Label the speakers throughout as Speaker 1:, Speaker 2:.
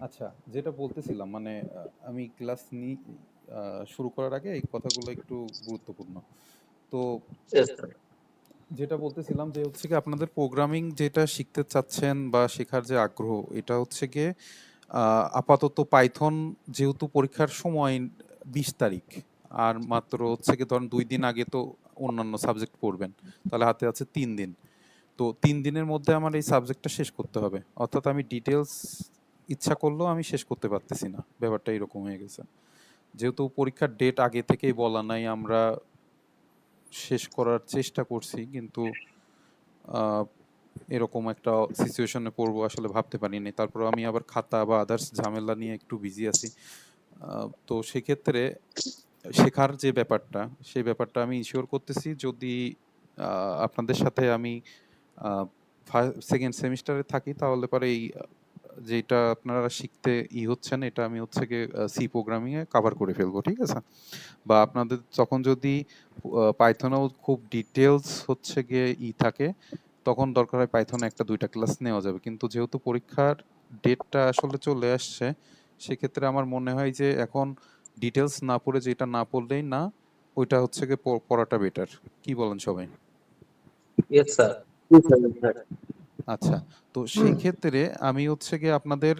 Speaker 1: আচ্ছা, যেটা বলতেছিলাম মানে আমি ক্লাস শুরু করার আগে এই কথাগুলো একটু গুরুত্বপূর্ণ। তো
Speaker 2: Yes, sir.
Speaker 1: যেটা বলতেছিলাম যে হচ্ছে কি আপনাদের প্রোগ্রামিং যেটা শিখতে চাচ্ছেন বা শেখার যে আগ্রহ এটা হচ্ছে গিয়ে আপাতত পাইথন যেহেতু পরীক্ষার সময় 20 তারিখ আর মাত্র হচ্ছে কি ধরেন 2 দিন আগে তো অন্যান্য সাবজেক্ট পড়বেন, তাহলে হাতে আছে 3 দিন। তো 3 দিনের মধ্যে আমার এই সাবজেক্টটা শেষ করতে হবে, অর্থাৎ আমি ডিটেলস ইচ্ছা করলেও আমি শেষ করতে পারতেছি না, ব্যাপারটা এরকম হয়ে গেছে। যেহেতু পরীক্ষার ডেট আগে থেকেই বলা নাই, আমরা শেষ করার চেষ্টা করছি কিন্তু আহ, এরকম একটা সিচুয়েশনে পড়বো আসলে ভাবতে পারিনি। তারপর আমি আবার খাতা বা আদার্স ঝামেলা নিয়ে একটু বিজি আছি। তো সেক্ষেত্রে শেখার যে ব্যাপারটা সেই ব্যাপারটা আমি ইনশিওর করতেছি যদি আপনাদের সাথে আমি সেকেন্ড সেমিস্টারে থাকি তাহলে পরে এই যেটা আপনারা শিখতে হচ্ছেন এটা আমি হচ্ছে গিয়ে সি প্রোগ্রামিংয়ে কভার করে ফেলবো, ঠিক আছে? বা আপনাদের তখন যদি পাইথনেও খুব ডিটেলস হচ্ছে গিয়ে থাকে তখন দরকার হয় পাইথনে 1-2টা ক্লাস নেওয়া যাবে, কিন্তু যেহেতু পরীক্ষার ডেটটা আসলে চলে আসছে সেক্ষেত্রে আমার মনে হয় যে এখন ডিটেলস না পড়ে যেটা না পড়লেই না ওইটা হচ্ছে গিয়ে পড়াটা বেটার। কি বলেন সবাই?
Speaker 2: Yes, sir.
Speaker 3: Yes, sir. Yes, sir.
Speaker 1: আচ্ছা, তো সেই ক্ষেত্রে আমি হচ্ছে গিয়ে আপনাদের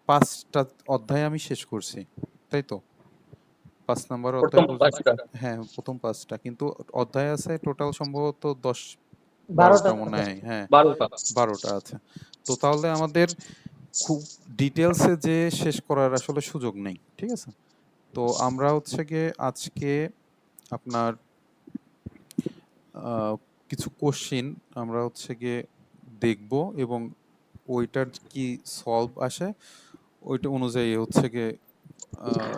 Speaker 1: 5টা অধ্যায় আমি শেষ করছি, তাই তো? 5 নাম্বার
Speaker 2: প্রথম
Speaker 1: অধ্যায় পর্যন্ত।
Speaker 2: পাঁচটা।
Speaker 1: হ্যাঁ, প্রথম 5টা, কিন্তু অধ্যায় আছে টোটাল সম্ভবত 10-12টা
Speaker 3: 12টা
Speaker 1: মনে হয়, হ্যাঁ
Speaker 2: 12টা।
Speaker 1: 12টা আছে। তো তাহলে আমাদের খুব ডিটেলসে যে শেষ করার আসলে সুযোগ নেই, ঠিক আছে? তো আমরা হচ্ছে গিয়ে আজকে আপনার আহ, কিছু কোশ্চিন আমরা হচ্ছে গিয়ে দেখব এবং ওইটার কি সলভ আসে ওইটা অনুযায়ী হচ্ছে গিয়ে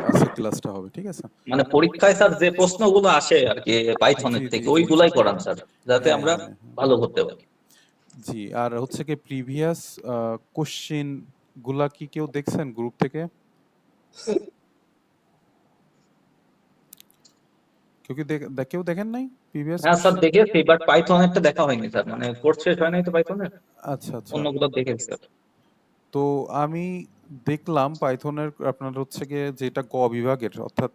Speaker 1: আজকে ক্লাসটা হবে, ঠিক আছে?
Speaker 2: মানে পরীক্ষায় স্যার যে প্রশ্নগুলো আসে আর কি
Speaker 1: জি
Speaker 2: পাইথনের
Speaker 1: জি
Speaker 2: থেকে
Speaker 1: জি জি,
Speaker 2: ওইগুলাই করান স্যার, যাতে
Speaker 1: হ্যাঁ
Speaker 2: আমরা
Speaker 1: হ্যাঁ হ্যাঁ,
Speaker 2: ভালো করতে পারি।
Speaker 1: জি। আর হচ্ছে কি প্রিভিয়াস কোশ্চিন গুলা কি কেউ দেখছেন গ্রুপ থেকে? কেউ কি কেউ দেখেন নাই প্রিভিয়াস
Speaker 2: হ্যাঁ স্যার
Speaker 1: কোশ্চিন?
Speaker 2: দেখেছি, বাট পাইথনেরটা দেখা হয়নি স্যার, মানে কোর্স শেষ হয় নাই তো পাইথনের।
Speaker 1: আচ্ছা আচ্ছা।
Speaker 2: অন্যগুলো দেখেছি স্যার।
Speaker 1: তো আমি দেখলাম পাইথনের আপনার হচ্ছে গিয়ে যেটা গ বিভাগের, অর্থাৎ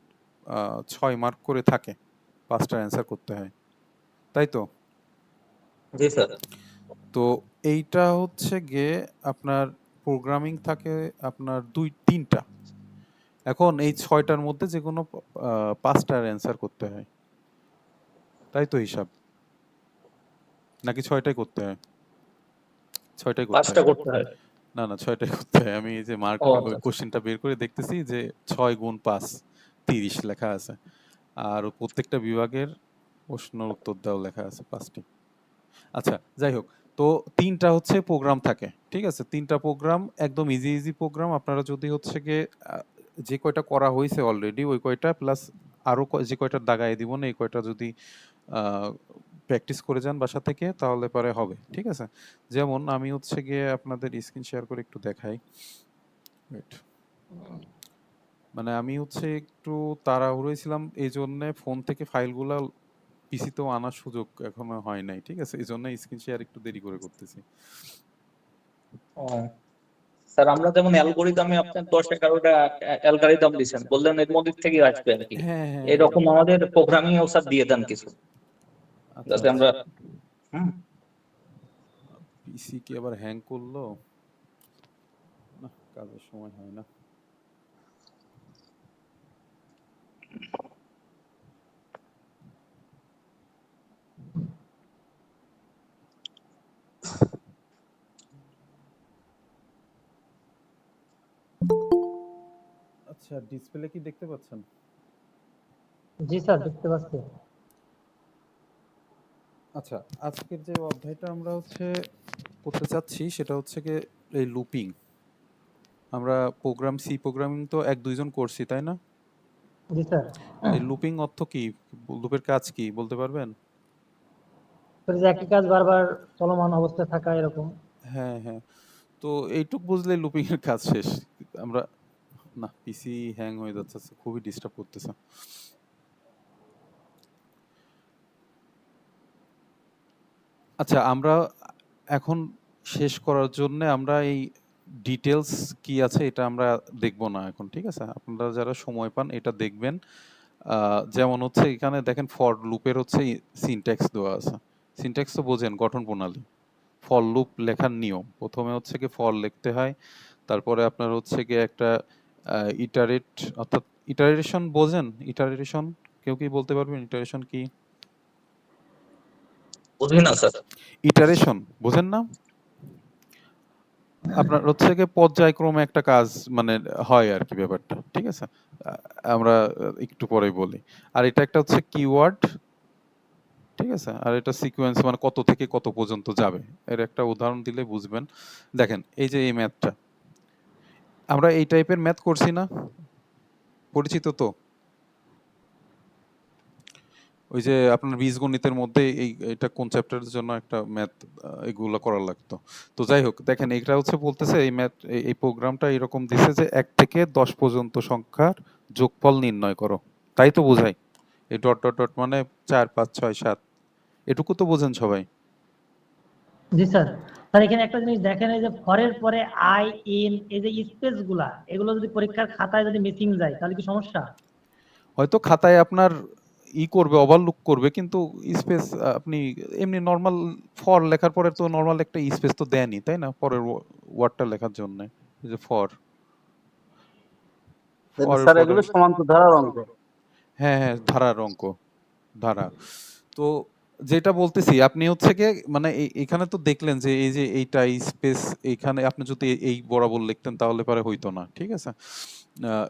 Speaker 1: 6 মার্ক করে থাকে, 5টা অ্যান্সার করতে হয়, তাই তো?
Speaker 2: জি স্যার।
Speaker 1: তো এইটা হচ্ছে গিয়ে আপনার প্রোগ্রামিং থাকে আপনার 2-3টা। এখন এই 6টার মধ্যে যে কোনো 5টার অ্যান্সার করতে হয়, তাই তো হিসাব? নাকি 6টাই করতে হয়? 6টাই করতে
Speaker 2: পাঁচটা
Speaker 1: হয়।
Speaker 2: করতে হয়।
Speaker 1: না না, 6টাই করতে হয়। আমি এই যে মার্ক
Speaker 2: ও আচ্ছা আচ্ছা।
Speaker 1: কোশ্চেনটা বের করে দেখতেছি যে 6 × 5 30 লেখা আছে। আর প্রত্যেকটা বিভাগের প্রশ্নের উত্তর দেওয়া লেখা আছে 5টি। আচ্ছা, যাই হোক। তো 3টা হচ্ছে প্রোগ্রাম থাকে, ঠিক আছে? 3টা প্রোগ্রাম একদম ইজি ইজি প্রোগ্রাম। আপনারা যদি হচ্ছে গিয়ে যে কয়টা করা হয়েছে অলরেডি ওই কয়টা প্লাস আরো যে কয়টা দাগায় দিব না এই কয়টা যদি প্র্যাকটিস করে যান বাসা থেকে তাহলে পরে হবে, ঠিক আছে? যেমন আমি হচ্ছে গিয়ে আপনাদের স্ক্রিন শেয়ার করে একটু দেখাই। Wait. মানে আমি হচ্ছে একটু তাড়াহুড়োয় ছিলাম এই জন্য ফোন থেকে ফাইলগুলা পিসিতেও আনার সুযোগ এখনো হয় নাই, ঠিক আছে? এই জন্য স্ক্রিন শেয়ার একটু দেরি করে করতেছি।
Speaker 2: ও স্যার, আমরা যেমন অ্যালগোরিদমে আপনার 10-11টা অ্যালগোরিদম দিচ্ছেন, বললেন এর মধ্যে থেকে আসবে আর কি।
Speaker 1: হ্যাঁ হ্যাঁ হ্যাঁ।
Speaker 2: এরকম আমাদের প্রোগ্রামিং ও স্যার দিয়ে দেন কিছু,
Speaker 1: আচ্ছা
Speaker 2: যাতে
Speaker 1: আচ্ছা।
Speaker 2: আমরা হুম।
Speaker 1: পিসি কি আবার হ্যাং করলো? না, কাজের সময় হয় না। আচ্ছা, ডিসপ্লে কি দেখতে পাচ্ছেন?
Speaker 3: জি স্যার, দেখতে পাচ্ছি।
Speaker 1: আচ্ছা, আজকের যে অধ্যায়টা আমরা হচ্ছে করতে চাচ্ছি সেটা হচ্ছে গিয়ে এই লুপিং। আমরা সি প্রোগ্রামিং তো 1-2 জন করছি, তাই না?
Speaker 3: জি স্যার।
Speaker 1: এই লুপিং অর্থ কি? লুপের কাজ কি বলতে পারবেন?
Speaker 3: তো এই যে একই কাজ বারবার চলমান অবস্থায় থাকা এরকম।
Speaker 1: হ্যাঁ হ্যাঁ। তো এইটুক বুঝলে লুপিং এর কাজ শেষ। আমরা না, পিসি হ্যাং হয়ে যাচ্ছে, আজকে খুবই ডিস্টার্ব করতেছে। আচ্ছা, আমরা এখন শেষ করার জন্য আমরা এই ডিটেলস কি আছে এটা আমরা দেখব না এখন, ঠিক আছে? আপনারা যারা সময় পান এটা দেখবেন। যেমন হচ্ছে এখানে দেখেন ফর লুপের হচ্ছে সিনট্যাক্স দেওয়া আছে। সিনট্যাক্স তো বোঝেন, গঠন প্রণালী। ফর লুপ লেখার নিয়ম প্রথমে হচ্ছে কি ফর লিখতে হয়, তারপরে আপনার হচ্ছে কি একটা ইটারেট, অর্থাৎ ইটারেশন বোঝেন? ইটারেশন কেউ কি বলতে পারবেন ইটারেশন কি?
Speaker 2: বুঝি না স্যার।
Speaker 1: ইটারেশন বোঝেন না? আপনার হচ্ছে গিয়ে পর্যায়ক্রমে একটা কাজ মানে হয় আর কি ব্যাপারটা, ঠিক আছে? আমরা একটু পরেই বলি। আর এটা একটা হচ্ছে কিওয়ার্ড, ঠিক আছে? আর এটা সিকোয়েন্স মানে কত থেকে কত পর্যন্ত যাবে, এর একটা উদাহরণ দিলে বুঝবেন। দেখেন এই যে এই ম্যাথটা, আমরা এই টাইপের ম্যাথ করছি না, পরিচিত তো? ওই যে আপনার বীজগণিতের মধ্যে এটা কোন চ্যাপ্টারের জন্য একটা ম্যাথ এগুলো করা লাগতো। তো যাই হোক দেখেন এটা হচ্ছে বলতেছে এই ম্যাথ, এই প্রোগ্রামটা এরকম দিছে যে 1 থেকে 10 পর্যন্ত সংখ্যার যোগফল নির্ণয় করো। তাই তো বোঝাই। এই ডট ডট ডট মানে 4 5 6 7, এটুকু তো বোঝেন সবাই।
Speaker 3: জি স্যার। স্যার এখানে একটা জিনিস দেখেন, এই যে ফরের পরে আই ইন এই যে স্পেস গুলা, এগুলো যদি পরীক্ষার খাতায় যদি মিসিং যায় তাহলে কি সমস্যা?
Speaker 1: হয়তো খাতায় আপনার করবে, ওভারলুক করবে, কিন্তু স্পেস আপনি এমনি নরমাল ফর লেখার পরে তো নরমাল একটা স্পেস তো দেনই, তাই না? পরের ওয়ার্ডটা লেখার জন্য এই যে ফর, ফরের
Speaker 4: স্যার
Speaker 1: পরে
Speaker 4: এগুলো সমান্তরাল অঙ্ক।
Speaker 1: হ্যাঁ হ্যাঁ ধারার অঙ্ক, ধারা। তো যেটা বলতেছি আপনি হচ্ছে গিয়ে মানে এখানে তো দেখলেন যে এই যে এইটা স্পেস, এইখানে আপনি যদি এই বরাবর লিখতেন তাহলে পরে হইতো না, ঠিক আছে?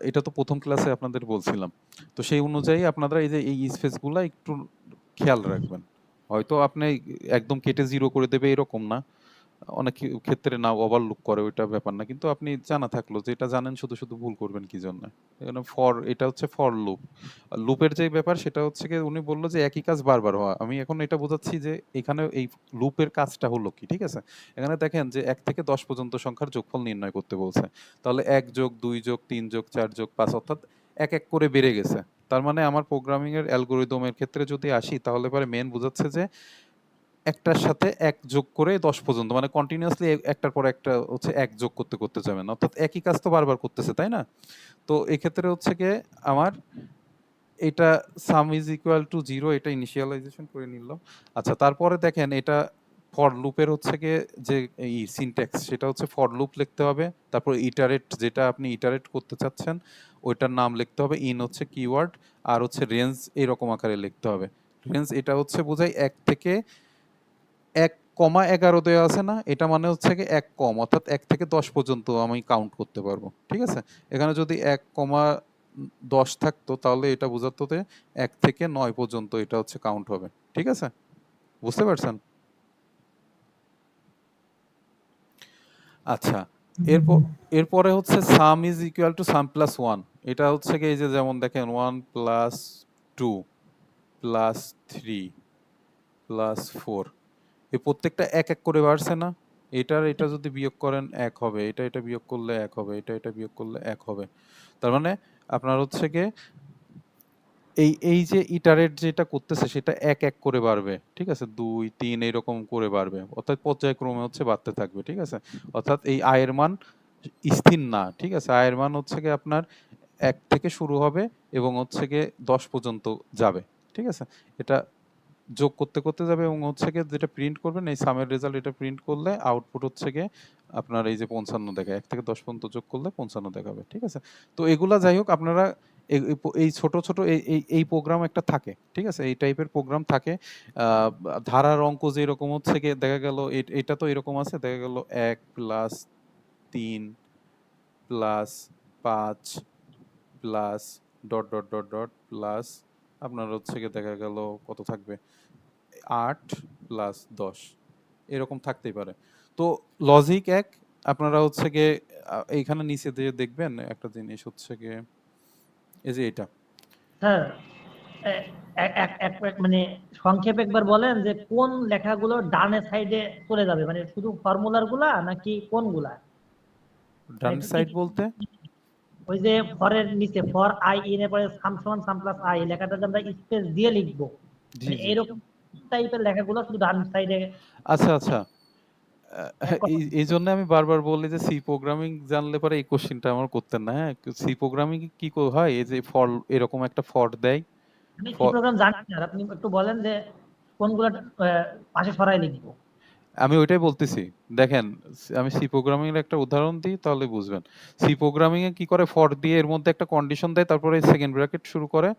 Speaker 1: এটা তো প্রথম ক্লাসে আপনাদের বলছিলাম। তো সেই অনুযায়ী আপনারা এই যে এই স্পেস গুলা একটু খেয়াল রাখবেন। হয়তো আপনি একদম কেটে জিরো করে দেবে এরকম না, অনেক ক্ষেত্রে না ওভারলুক করে, ওইটা ব্যাপার না, কিন্তু আপনি জানা থাকলো যে এটা জানেন, শুধু শুধু ভুল করবেন কি জন্য? এখানে ফর, এটা হচ্ছে ফর লুপ। লুপের যে ব্যাপার সেটা হচ্ছে কি উনি বললো যে একই কাজ বারবার হওয়া, আমি এখন এটা বোঝাচ্ছি যে এখানে এই লুপের কাজটা হলো কি, ঠিক আছে? এখানে দেখেন যে 1 থেকে 10 পর্যন্ত সংখ্যার যোগফল নির্ণয় করতে বলছে। তাহলে 1 যোগ 2 যোগ 3 যোগ 4 যোগ 5, অর্থাৎ এক এক করে বেড়ে গেছে। তার মানে আমার প্রোগ্রামিং এর অ্যালগরিদমের ক্ষেত্রে যদি আসি তাহলে পরে মেন বোঝাচ্ছে যে একটার সাথে এক যোগ করে 10 পর্যন্ত, মানে কন্টিনিউয়াসলি একটার পর একটা হচ্ছে এক যোগ করতে করতে যাবেন, অর্থাৎ একই কাজ তো বারবার করতেছে, তাই না? তো এক্ষেত্রে হচ্ছে গিয়ে আমার এটা সাম ইজ ইকুয়াল টু জিরো, এটা ইনিশিয়ালাইজেশন করে নিলাম। আচ্ছা তারপরে দেখেন এটা ফর লুপের হচ্ছে গিয়ে যে এই সিনট্যাক্স, সেটা হচ্ছে ফর লুপ লিখতে হবে, তারপর ইটারেট যেটা আপনি ইটারেট করতে চাচ্ছেন ওইটার নাম লিখতে হবে, ইন হচ্ছে কিওয়ার্ড, আর হচ্ছে রেঞ্জ এরকম আকারে লিখতে হবে। রেঞ্জ এটা হচ্ছে বোঝায় 1 থেকে 1,11 দেওয়া আছে না, এটা মানে হচ্ছে কি 1 কম, অর্থাৎ 1 থেকে 10 পর্যন্ত আমি কাউন্ট করতে পারবো, ঠিক আছে? এখানে যদি 1,10 থাকতো তাহলে এটা বোঝাতো যে 1 থেকে 9 পর্যন্ত এটা হচ্ছে কাউন্ট হবে, ঠিক আছে? বুঝতে পারছেন? আচ্ছা, এরপর এরপরে হচ্ছে সাম is equal to some plus 1। এটা হচ্ছে কি এই যে যেমন দেখেন 1 প্লাস 2 প্লাস 3 প্লাস 4, এই প্রত্যেকটা এক এক করে বাড়ছে না? এটা যদি বিয়োগ করেন এক হবে, এটা বিয়োগ করলে এক হবে, এটা বিয়োগ করলে এক হবে। তার মানে আপনার হচ্ছে গিয়ে এই যে ইটারেট যেটা করতেছে সেটা এক এক করে বাড়বে, ঠিক আছে? 2 3 এইরকম করে বাড়বে, অর্থাৎ পর্যায়ক্রমে হচ্ছে বাড়তে থাকবে, ঠিক আছে? অর্থাৎ এই আয়ের মান স্থির না, ঠিক আছে? আয়ের মান হচ্ছে গিয়ে আপনার 1 থেকে শুরু হবে এবং হচ্ছে গিয়ে 10 পর্যন্ত যাবে, ঠিক আছে? এটা যোগ করতে করতে যাবে এবং হচ্ছে গিয়ে যেটা প্রিন্ট করবেন এই সামের রেজাল্ট, এটা প্রিন্ট করলে আউটপুট হচ্ছে গিয়ে আপনার এই যে 55 দেখায়, 1 থেকে 10 পর্যন্ত যোগ করলে 55 দেখাবে, ঠিক আছে? তো এগুলা যাই হোক আপনারা এই ছোট ছোট এই প্রোগ্রাম একটা থাকে, ঠিক আছে? এই টাইপের প্রোগ্রাম থাকে। ধারার অঙ্ক যেরকম হচ্ছে গিয়ে দেখা গেল এটা তো এরকম আছে, দেখা গেল 1 plus 3 plus 5 plus dot dot dot dot plus আপনার হচ্ছে গিয়ে দেখা গেল কত থাকবে 8 প্লাস 10, এরকম থাকতেই পারে। তো লজিক এক, আপনারা হচ্ছে গিয়ে এইখানে নিচে দিয়ে দেখবেন একটা জিনিস হচ্ছে গিয়ে এই যে এটা
Speaker 3: স্যার মানে সংক্ষেপে একবার বলেন যে কোন লেখাগুলো ডানে সাইডে চলে যাবে, মানে শুধু ফর্মুলার গুলা নাকি কোনগুলা? মানে
Speaker 1: ডান
Speaker 3: একটু
Speaker 1: সাইড বলতে
Speaker 3: ওই যে ফরের নিচে ফর আই ইন এর পরে সাম সমান সাম প্লাস আই লেখাটা যে আমরা স্পেস দিয়ে লিখবো,
Speaker 1: জি
Speaker 3: মানে
Speaker 1: জি
Speaker 3: এইরকম টাইপের লেখাগুলো শুধু ডান সাইডে।
Speaker 1: আচ্ছা আচ্ছা এই জন্য আমি বারবার বলি যে সি প্রোগ্রামিং জানলে পরে এই কোশ্চেনটা আমার করতেন না। হ্যাঁ, সি প্রোগ্রামিং কি হয়, এই যে ফর এরকম একটা ফর দেয়।
Speaker 3: আমি সি প্রোগ্রাম জানি না, আপনি একটু বলেন যে কোনগুলো পাশে সরাই লিখবো।
Speaker 1: আমি ওইটাই বলতেছি। দেখেন, আমি সি প্রোগ্রামিং এর একটা উদাহরণ দিই তাহলে বুঝবেন। সি প্রোগ্রামিং এ কি করে, ফর দিয়ে এর মধ্যে একটা কন্ডিশন দেয়, তারপরে সেকেন্ড ব্র্যাকেট শুরু করে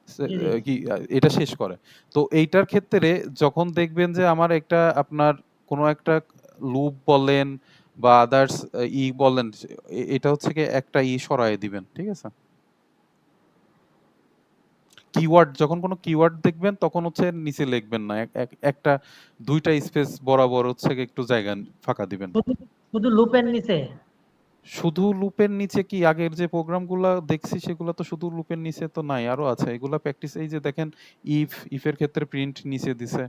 Speaker 3: জি জি
Speaker 1: এটা শেষ করে। তো এইটার ক্ষেত্রে যখন দেখবেন যে আমার একটা আপনার কোনো একটা লুপ বলেন বা আদার্স বলেন, এটা হচ্ছে কি একটা সরায় দিবেন, ঠিক আছে? কিওয়ার্ড, যখন কোনো কিওয়ার্ড দেখবেন তখন হচ্ছে নিচে লিখবেন না, একটা দুইটা স্পেস বরাবর হচ্ছে গিয়ে একটু জায়গা ফাঁকা দিবেন।
Speaker 3: শুধু শুধু লুপের নিচে?
Speaker 1: শুধু লুপের নিচে কি, আগের যে প্রোগ্রামগুলো দেখছি সেগুলো তো শুধু লুপের নিচে তো নাই, আরো আছে এগুলা প্র্যাকটিস। এই যে দেখেন, ইফের ক্ষেত্রে প্রিন্ট নিচে দিছে,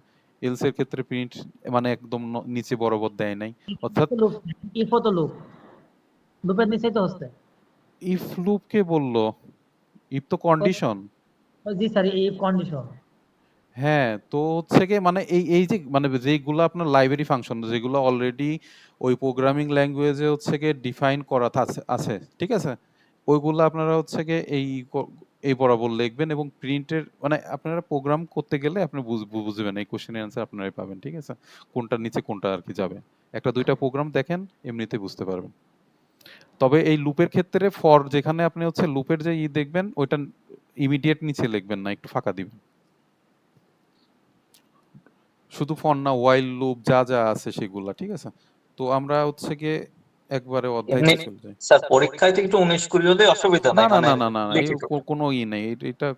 Speaker 1: এলস এর ক্ষেত্রে প্রিন্ট মানে একদম নিচে বরাবর দেয় নাই। অর্থাৎ
Speaker 3: লুপ, ইফও তো লুপ, লুপের নিচেই তো হচ্ছে।
Speaker 1: ইফ লুপ কে বললো? ইফ তো condition.
Speaker 3: G sir, if condition.
Speaker 1: হ্যাঁ, তো হচ্ছে গিয়ে মানে এই যে মানে যেগুলো আপনার লাইব্রেরি ফাংশন, যেগুলো অলরেডি ওই প্রোগ্রামিং ল্যাঙ্গুয়েজে হচ্ছে গিয়ে ডিফাইন করা আছে, ঠিক আছে? ওইগুলো আপনারা হচ্ছে গিয়ে এই বরাবর লিখবেন, এবং প্রিন্টের মানে আপনারা প্রোগ্রাম করতে গেলে আপনি বুঝবেন, এই কোশ্চেনের অ্যান্সার আপনারাই পাবেন, ঠিক আছে? কোনটার নিচে কোনটা আর কি যাবে। একটা দুইটা প্রোগ্রাম দেখেন, এমনিতেই বুঝতে পারবেন। তবে এই লুপের ক্ষেত্রে ফর যেখানে আপনি হচ্ছে লুপের যে দেখবেন, ওইটা ইমিডিয়েট নিচে লিখবেন না, একটু ফাঁকা দিবেন। শুধু ফর না, ওয়াইল লুপ যা যা আছে সেগুলা, ঠিক আছে? তো আমরা হচ্ছে গিয়ে একবারে
Speaker 2: এমনি
Speaker 1: অধ্যায়তে চলে যাই।
Speaker 2: স্যার পরীক্ষায় তো একটু 19-20 হলে অসুবিধা
Speaker 1: না
Speaker 2: নাই,
Speaker 1: না
Speaker 2: মানে
Speaker 1: না না না না,
Speaker 2: লিখিত।
Speaker 1: কোনো নেই। এটা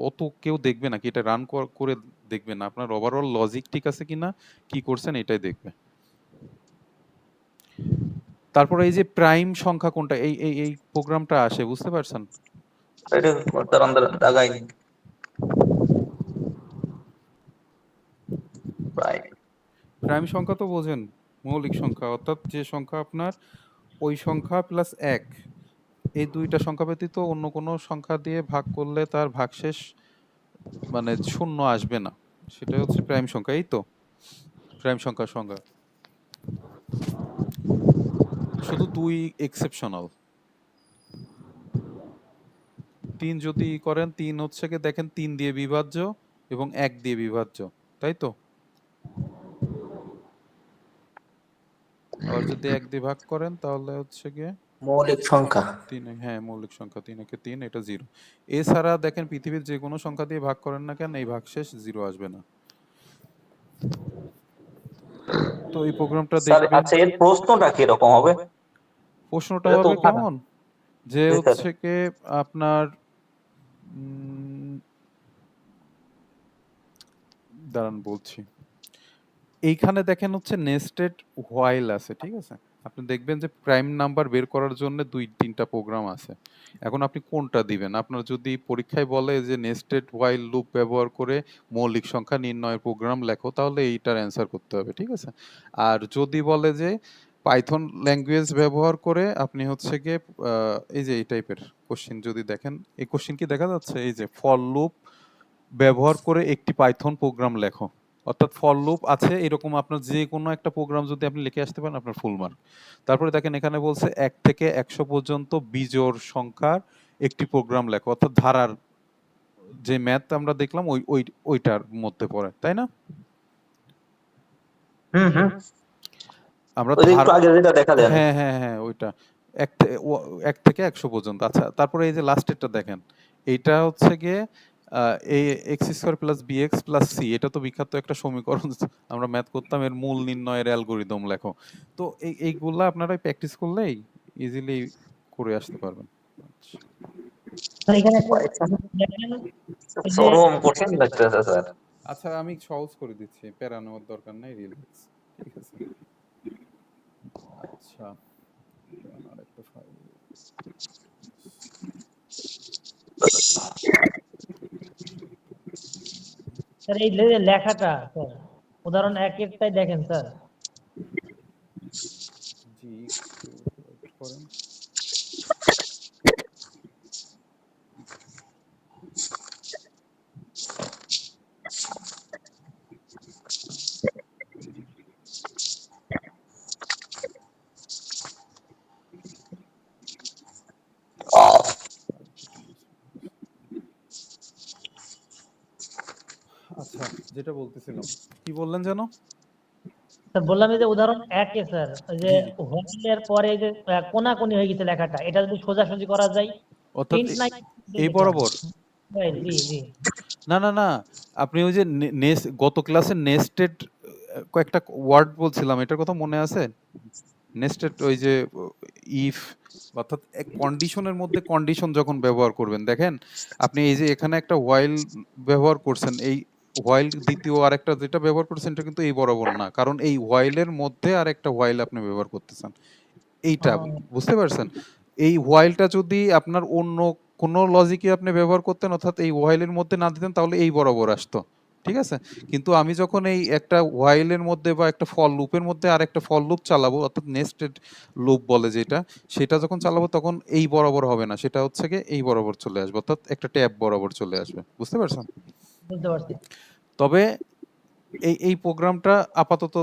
Speaker 1: অত কেউ দেখবে না কি, এটা রান করে দেখবে না, আপনার ওভারঅল লজিক ঠিক আছে কিনা, কি করছেন এটাই দেখবে। তারপরে এই যে প্রাইম সংখ্যা কোনটা, এই প্রোগ্রামটা আসে, বুঝতে পারছেন?
Speaker 2: এটা দাঁড়ান দাঁড়ান দাগাই প্রায়।
Speaker 1: প্রাইম সংখ্যা তো বোঝেন, মৌলিক সংখ্যা, অর্থাৎ যে সংখ্যা আপনার ওই সংখ্যা প্লাস এক, এই দুইটা সংখ্যা ব্যতীত অন্য কোনো সংখ্যা দিয়ে ভাগ করলে তার ভাগশেষ মানে শূন্য আসবে না, সেটা হচ্ছে প্রাইম সংখ্যা। এই তো প্রাইম সংখ্যার সংজ্ঞা। শুধু দুই এক্সেপশনাল, তিন যদি করেন, তিন হচ্ছে কি দেখেন, তিন দিয়ে বিভাজ্য এবং এক দিয়ে বিভাজ্য, তাই তো? আবার যদি এক দিয়ে ভাগ করেন তাহলে হচ্ছে গিয়ে
Speaker 4: মৌলিক সংখ্যা।
Speaker 1: তিন, হ্যাঁ মৌলিক সংখ্যা, তিন একে তিন, এটা জিরো। এছাড়া দেখেন পৃথিবীর যে কোনো সংখ্যা দিয়ে ভাগ করেন না কেন, এই ভাগশেষ জিরো আসবে না। তো এই প্রোগ্রামটা
Speaker 2: স্যার
Speaker 1: দেখবেন।
Speaker 2: আচ্ছা, এর প্রশ্নটা কি রকম হবে?
Speaker 1: প্রশ্নটা
Speaker 2: এটা তো
Speaker 1: হবে কেমন, যে
Speaker 2: জি স্যার।
Speaker 1: হচ্ছে কি আপনার উম, দাঁড়ান বলছি। এইখানে দেখেন হচ্ছে নেস্টেড হোয়াইল আছে, ঠিক আছে? আপনি দেখবেন যে প্রাইম নাম্বার বের করার জন্য দুই তিনটা প্রোগ্রাম আছে। এখন আপনি কোনটা দিবেন? আপনার যদি পরীক্ষায় বলে যে নেস্টেড হোয়াইল লুপ ব্যবহার করে মৌলিক সংখ্যা নির্ণয়ের প্রোগ্রাম লেখো, তাহলে এইটার অ্যান্সার করতে হবে, ঠিক আছে? আর যদি বলে যে পাইথন ল্যাঙ্গুয়েজ ব্যবহার করে আপনি হচ্ছে গিয়ে এই যে এই টাইপের কোশ্চিন যদি দেখেন, এই কোশ্চিন কি দেখা যাচ্ছে, এই যে ফর লুপ ব্যবহার করে একটি পাইথন প্রোগ্রাম লেখো, অর্থাৎ ফর লুপ আছে এরকম আপনার যে কোনো একটা প্রোগ্রাম যদি আপনি লিখে আসতে পারেন, আপনার ফুল মার্ক। তারপরে দেখেন এখানে বলছে 1 থেকে 100 পর্যন্ত বিজোড় সংখ্যার একটি প্রোগ্রাম লেখো, অর্থাৎ ধারার যে ম্যাথ আমরা দেখলাম ওইটার মধ্যে পড়ে, তাই না?
Speaker 2: হুম হুম।
Speaker 1: আমরা
Speaker 2: ওই যে একটু আগে যেটা দেখালেন।
Speaker 1: হ্যাঁ হ্যাঁ হ্যাঁ, ওইটা 1 থেকে 100 পর্যন্ত। আচ্ছা, তারপরে এই যে লাস্টেরটা দেখেন, এইটা হচ্ছে গিয়ে a x square plus b x plus c, এটা তো বিখ্যাত একটা সমীকরণ, আমরা ম্যাথ করতাম, এর মূল নির্ণয়ের অ্যালগোরিদম লেখো। তো এইগুলা আপনারা প্র্যাকটিস করলেই ইজিলি করে আসতে পারবেন। আচ্ছা।
Speaker 3: স্যার এখানে দেখেন এই যে
Speaker 2: চরম কঠিন লাগতেছে স্যার।
Speaker 1: আচ্ছা, আমি সহজ করে দিচ্ছি, প্যারা নেওয়ার দরকার নাই, রিল্যাক্স, ঠিক আছে? আচ্ছা, আরেকটা ফাইল।
Speaker 3: স্যার এই যে লেখাটা স্যার, উদাহরণ এক একটাই দেখেন স্যার।
Speaker 1: জি, একটু wait করেন। যেটা বলতেছিলাম, কি বললেন যেন?
Speaker 3: স্যার বললাম যে উদাহরণ 1 এ স্যার ওই যে
Speaker 1: জি জি।
Speaker 3: হোয়াইলের পরে যে কোনাকুনি হয়ে গেছে লেখাটা, এটা যদি সোজাসুজি করা যায়,
Speaker 1: অর্থাৎ
Speaker 3: প্রিন্ট নাই
Speaker 1: এই বরাবর।
Speaker 3: জি জি।
Speaker 1: না না না, আপনি ওই যে গত ক্লাসে নেস্টেড কয়েকটা ওয়ার্ড বলছিলাম, এটার কথা মনে আছে? নেস্টেড ওই যে ইফ, অর্থাৎ এক কন্ডিশনের মধ্যে কন্ডিশন যখন ব্যবহার করবেন, দেখেন আপনি এই যে এখানে একটা হোয়াইল ব্যবহার করছেন, এই হোয়াইল দ্বিতীয় আরেকটা যেটা ব্যবহার করছেন এটা কিন্তু এই বরাবর না, কারণ এই হোয়াইলের মধ্যে আরেকটা হোয়াইল আপনি ব্যবহার করতেছেন, এইটা বুঝতে পারছেন? এই হোয়াইলটা যদি আপনার অন্য কোনো লজিকে আপনি ব্যবহার করতেন, অর্থাৎ এই হোয়াইলের মধ্যে না দিতেন, তাহলে এই বরাবর আসতো, ঠিক আছে? কিন্তু আমি যখন এই একটা হোয়াইলের মধ্যে বা একটা ফর লুপের মধ্যে আর একটা ফর লুপ চালাবো, অর্থাৎ নেস্টেড লুপ বলে যেটা, সেটা যখন চালাবো তখন এই বরাবর হবে না, সেটা হচ্ছে গিয়ে এই বরাবর চলে আসবে, অর্থাৎ একটা ট্যাব বরাবর চলে আসবে, বুঝতে পারছেন?
Speaker 3: বুঝতে পারছি।
Speaker 1: তবে এই প্রোগ্রামটা আপাতত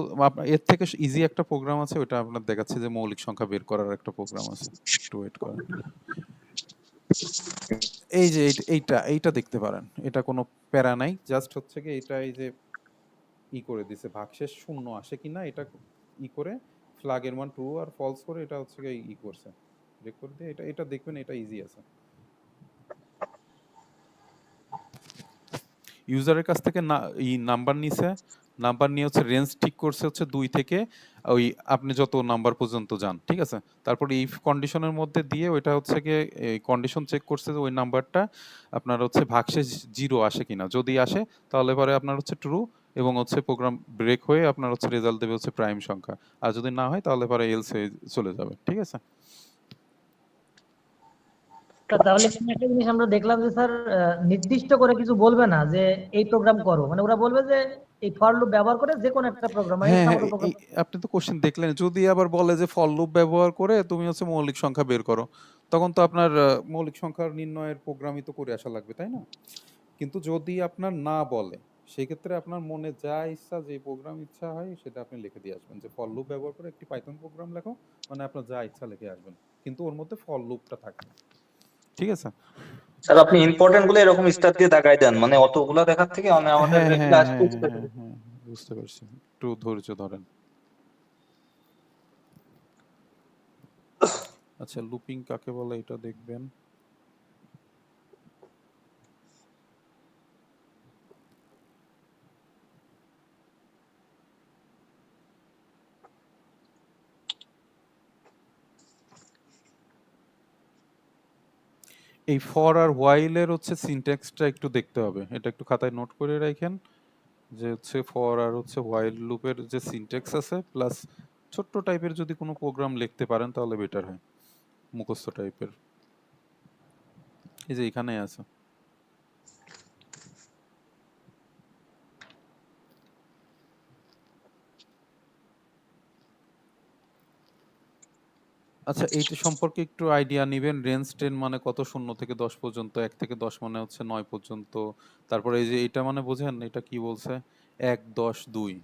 Speaker 1: এর থেকে ইজি একটা প্রোগ্রাম আছে, ওটা আপনার দেখাচ্ছে, যে মৌলিক সংখ্যা বের করার একটা প্রোগ্রাম আছে, একটু ওয়েট করেন। এই যে এইটা এইটা দেখতে পারেন, এটা কোনো প্যারা নাই, জাস্ট হচ্ছে কি এটা এই যে করে দিছে ভাগশেষ শূন্য আসে কিনা এটা করে ফ্ল্যাগের মান ট্রু আর ফলস করে, এটা হচ্ছে কি করছে, চেক করে দিয়ে এটা এটা দেখবেন, এটা ইজি আছে। ইউজারের কাছ থেকে না নাম্বার নিছে, নাম্বার নিয়ে হচ্ছে রেঞ্জ ঠিক করছে হচ্ছে 2 থেকে ওই আপনি যত নাম্বার পর্যন্ত যান, ঠিক আছে? তারপর ইফ কন্ডিশনের মধ্যে দিয়ে ওইটা হচ্ছে গিয়ে এই কন্ডিশন চেক করছে যে ওই নাম্বারটা আপনার হচ্ছে ভাগশেষ 0 আসে কিনা, যদি আসে তাহলে পরে আপনার হচ্ছে ট্রু, এবং হচ্ছে প্রোগ্রাম ব্রেক হয়ে আপনার হচ্ছে রেজাল্ট দেবে হচ্ছে প্রাইম সংখ্যা, আর যদি না হয় তাহলে পরে এলস হয়ে চলে যাবে, ঠিক আছে?
Speaker 3: তাহলে এখানে একটা জিনিস আমরা দেখলাম যে স্যার নির্দিষ্ট করে কিছু বলবে না যে এই প্রোগ্রাম করো, মানে ওরা বলবে যে এই ফর লুপ ব্যবহার করে যে কোনো একটা প্রোগ্রাম মানে
Speaker 1: হ্যাঁ
Speaker 3: ইচ্ছা
Speaker 1: হ্যাঁ,
Speaker 3: মতো প্রোগ্রাম।
Speaker 1: আপনি তো কোশ্চেন দেখলেন, যদি আবার বলে যে ফর লুপ ব্যবহার করে তুমি হচ্ছে মৌলিক সংখ্যা বের করো, তখন তো আপনার মৌলিক সংখ্যার নির্ণয়ের প্রোগ্রামই তো করে আসা লাগবে, তাই না? কিন্তু যদি আপনার না বলে, সেই ক্ষেত্রে আপনার মনে যা ইচ্ছা, যে প্রোগ্রাম ইচ্ছা হয় সেটা আপনি লিখে দিয়ে আসবেন, যে ফর লুপ ব্যবহার করে একটি পাইথন প্রোগ্রাম লেখো, মানে আপনার যা ইচ্ছা লিখে আসবেন, কিন্তু ওর মধ্যে ফর লুপটা থাকবে, ঠিক আছে?
Speaker 2: স্যার আপনি ইম্পর্টেন্ট গুলো এরকম স্টার দিয়ে দাগাই দেন, মানে অতগুলা দেখার থেকে মানে আমাদের
Speaker 1: হ্যাঁ হ্যাঁ
Speaker 2: ক্লাস
Speaker 1: হ্যাঁ হ্যাঁ হ্যাঁ হ্যাঁ, বুঝতে পারছি, একটু ধৈর্য ধরেন। আচ্ছা, লুপিং কাকে বলে এটা দেখবেন। এই ফর আর হোয়াইল এর হচ্ছে সিনট্যাক্সটা একটু দেখতে হবে, এটা একটু খাতায় নোট করে রাখেন, যে হচ্ছে ফর আর হচ্ছে হোয়াইল লুপের যে সিনট্যাক্স আছে, প্লাস ছোট্ট টাইপের যদি কোনো প্রোগ্রাম লিখতে পারেন তাহলে বেটার হয়, মুখস্থ টাইপের, এই যে এখানে আছে। আচ্ছা, এইটা সম্পর্কে একটু আইডিয়া নিবেন, রেঞ্জ 10 মানে কত, 0 থেকে 10 পর্যন্ত, 1 থেকে 10 মানে হচ্ছে 9 পর্যন্ত, তারপরে এই যে এটা মানে বোঝেন এটা কি বলছে, 1 10 2,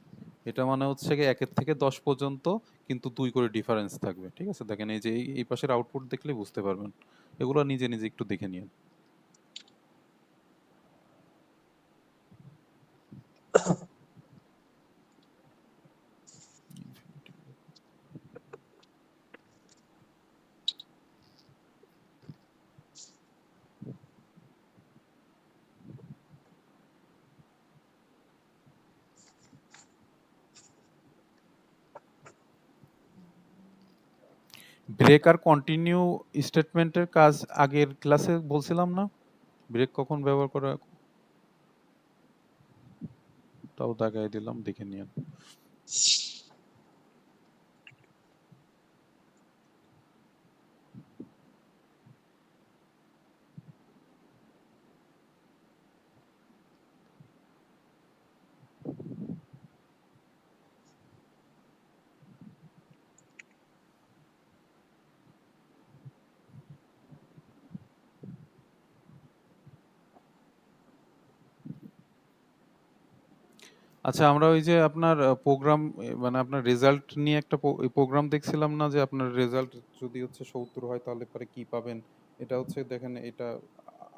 Speaker 1: এটা মানে হচ্ছে কি 1 এর থেকে 10 পর্যন্ত, কিন্তু 2 করে ডিফারেন্স থাকবে, ঠিক আছে? দেখেন এই যে এই পাশের আউটপুট দেখলে বুঝতে পারবেন, এগুলো নিজে নিজে একটু দেখে নিন। ব্রেক আর কন্টিনিউ স্টেটমেন্টের কাজ আগের ক্লাসে বলছিলাম না, ব্রেক কখন ব্যবহার করা, তাও দাগাই দিলাম, দেখে নিন। আচ্ছা, আমরা ওই যে আপনার প্রোগ্রাম, মানে আপনার রেজাল্ট নিয়ে একটা প্রোগ্রাম দেখছিলাম না, যে আপনার রেজাল্ট যদি হচ্ছে 70 হয় তাহলে পরে কি পাবেন, এটা হচ্ছে দেখেন এটা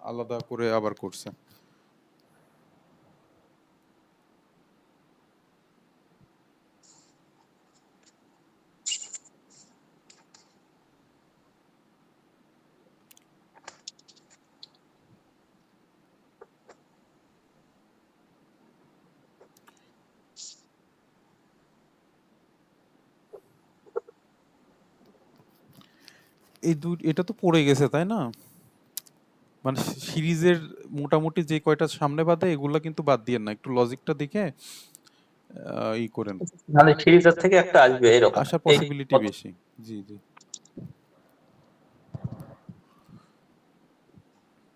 Speaker 1: আলাদা করে আবার করছে। এটা তো পড়ে গেছে তাই না? মানে সিরিজের মোটামুটি যে কয়টা সামনে বাদে এগুলা কিন্তু বাদ দিয়েন না, একটু লজিকটা দেখে ই করেন,
Speaker 2: মানে সিরিজের থেকে একটা আসবে এরকম
Speaker 1: আসার
Speaker 2: এই
Speaker 1: পসিবিলিটি বেশি। জি জি,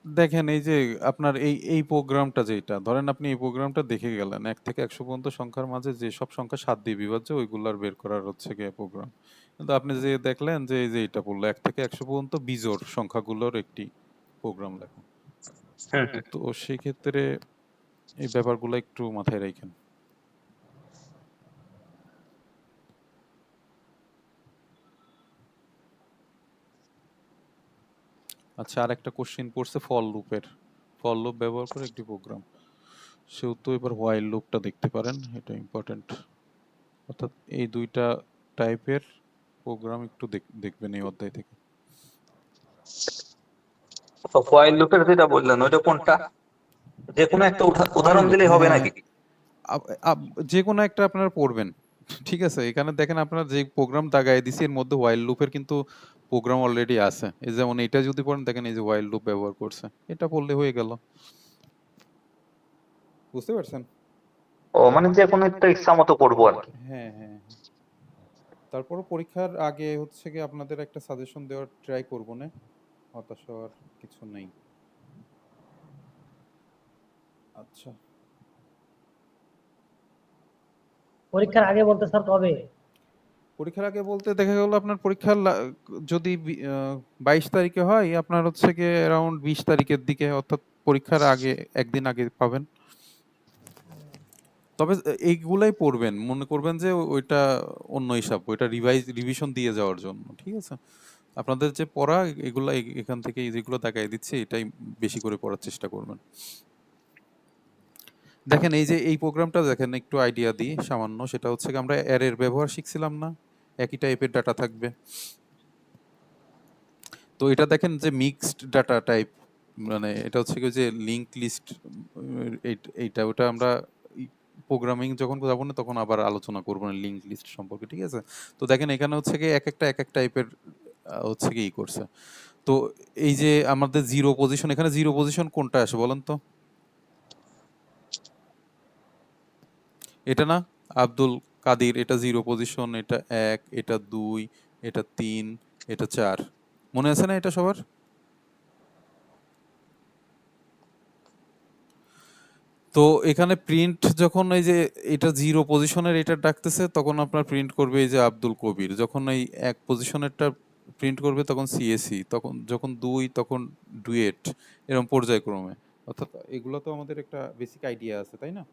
Speaker 1: দেখেন এই যে আপনার এই প্রোগ্রামটা, যেটা ধরেন আপনি এই প্রোগ্রামটা দেখে গেলেন 1 থেকে 100 পর্যন্ত সংখ্যার মাঝে যে সব সংখ্যা 7 দিয়ে বিভাজ্য ওইগুলার বের করার হচ্ছে গিয়ে প্রোগ্রাম। কিন্তু আপনি যে দেখলেন যে এই যে এটা বললো 1 থেকে 100 পর্যন্ত বিজোড় সংখ্যাগুলোর একটি প্রোগ্রাম লেখা।
Speaker 2: হুম হুম।
Speaker 1: তো সেই ক্ষেত্রে এই ব্যাপারগুলো একটু মাথায় রাখেন। আচ্ছা, আর একটা কোশ্চেন পড়ছে ফর লুপের, ফর লুপ ব্যবহার করে একটি প্রোগ্রাম। সেহেতু এবার হোয়াইল লুপটা দেখতে পারেন, এটা ইম্পর্টেন্ট। অর্থাৎ এই দুইটা টাইপের প্রোগ্রাম একটু দেখবেন এই অধ্যায় থেকে।
Speaker 2: তো হোয়াইল লুপের যেটা বললেন ওইটা কোনটা, যে কোনো একটা
Speaker 1: হোয়াইল
Speaker 2: উদাহরণ
Speaker 1: লুপ,
Speaker 2: দিলেই হবে
Speaker 1: হ্যাঁ,
Speaker 2: নাকি?
Speaker 1: যে কোনো একটা আপনারা পড়বেন, ঠিক আছে? এখানে দেখেন আপনারা যে প্রোগ্রাম দাগায় দিছি এর মধ্যে হোয়াইল লুপের কিন্তু প্রোগ্রাম অলরেডি আছে। এই যেমন এটা যদি পড়েন দেখেন এই যে হোয়াইল লুপ ব্যবহার করছে, এটা পড়লে হয়ে গেল। বুঝতে পারছেন?
Speaker 2: ও মানে যে কোনো একটা ইচ্ছা মতো করবো আর কি।
Speaker 1: হ্যাঁ হ্যাঁ, তারপরও পরীক্ষার আগে হচ্ছে কি আপনাদের একটা সাজেশন দেওয়ার ট্রাই করবো না, হতাশ হওয়ার কিছু নেই। আচ্ছা,
Speaker 3: পরীক্ষার আগে বলতে স্যার কবে?
Speaker 1: পরীক্ষার আগে বলতে দেখা গেল আপনার পরীক্ষার যদি 22 তারিখে হয়, আপনার হচ্ছে গিয়ে অ্যারাউন্ড 20 তারিখের দিকে, অর্থাৎ পরীক্ষার আগে একদিন আগে পাবেন। তবে এইগুলাই পড়বেন, মনে করবেন যে ওইটা অন্য হিসাব, ওইটা রিভিশন দিয়ে যাওয়ার জন্য, ঠিক আছে? আপনাদের যে পড়া এগুলা এখান থেকে যেগুলো দেখাই দিচ্ছে এটাই বেশি করে পড়ার চেষ্টা করবেন। দেখেন এই যে এই প্রোগ্রামটা দেখেন, একটু আইডিয়া দিই সামান্য, সেটা হচ্ছে কি আমরা অ্যারের ব্যবহার শিখছিলাম না, একই টাইপের ডাটা থাকবে। তো এটা দেখেন যে মিক্সড ডাটা টাইপ, মানে এটা হচ্ছে কি যে লিংক লিস্ট, এইটা ওটা আমরা প্রোগ্রামিং যখন যাবো না তখন আবার আলোচনা করবো না লিংক লিস্ট সম্পর্কে, ঠিক আছে? তো দেখেন এখানে হচ্ছে কি এক এক টাইপের হচ্ছে কি করছে। তো এই যে আমাদের জিরো পজিশন, এখানে জিরো পজিশন কোনটা আসে বলেন তো? এটা না, আব্দুল কাদির, এটা জিরো পজিশন, এটা 1, এটা 2, এটা 3, এটা 4, মনে আছে না এটা সবার? তো এখানে প্রিন্ট যখন এই যে এটা জিরো পজিশনের এটা ডাকতেছে তখন আপনার প্রিন্ট করবে এই যে আব্দুল কবির, যখন এই 1 পজিশনেরটা প্রিন্ট করবে তখন সিএসি, তখন যখন 2 তখন ডুয়েট, এরকম পর্যায়ক্রমে। অর্থাৎ এগুলো তো আমাদের একটা বেসিক আইডিয়া আছে তাই না?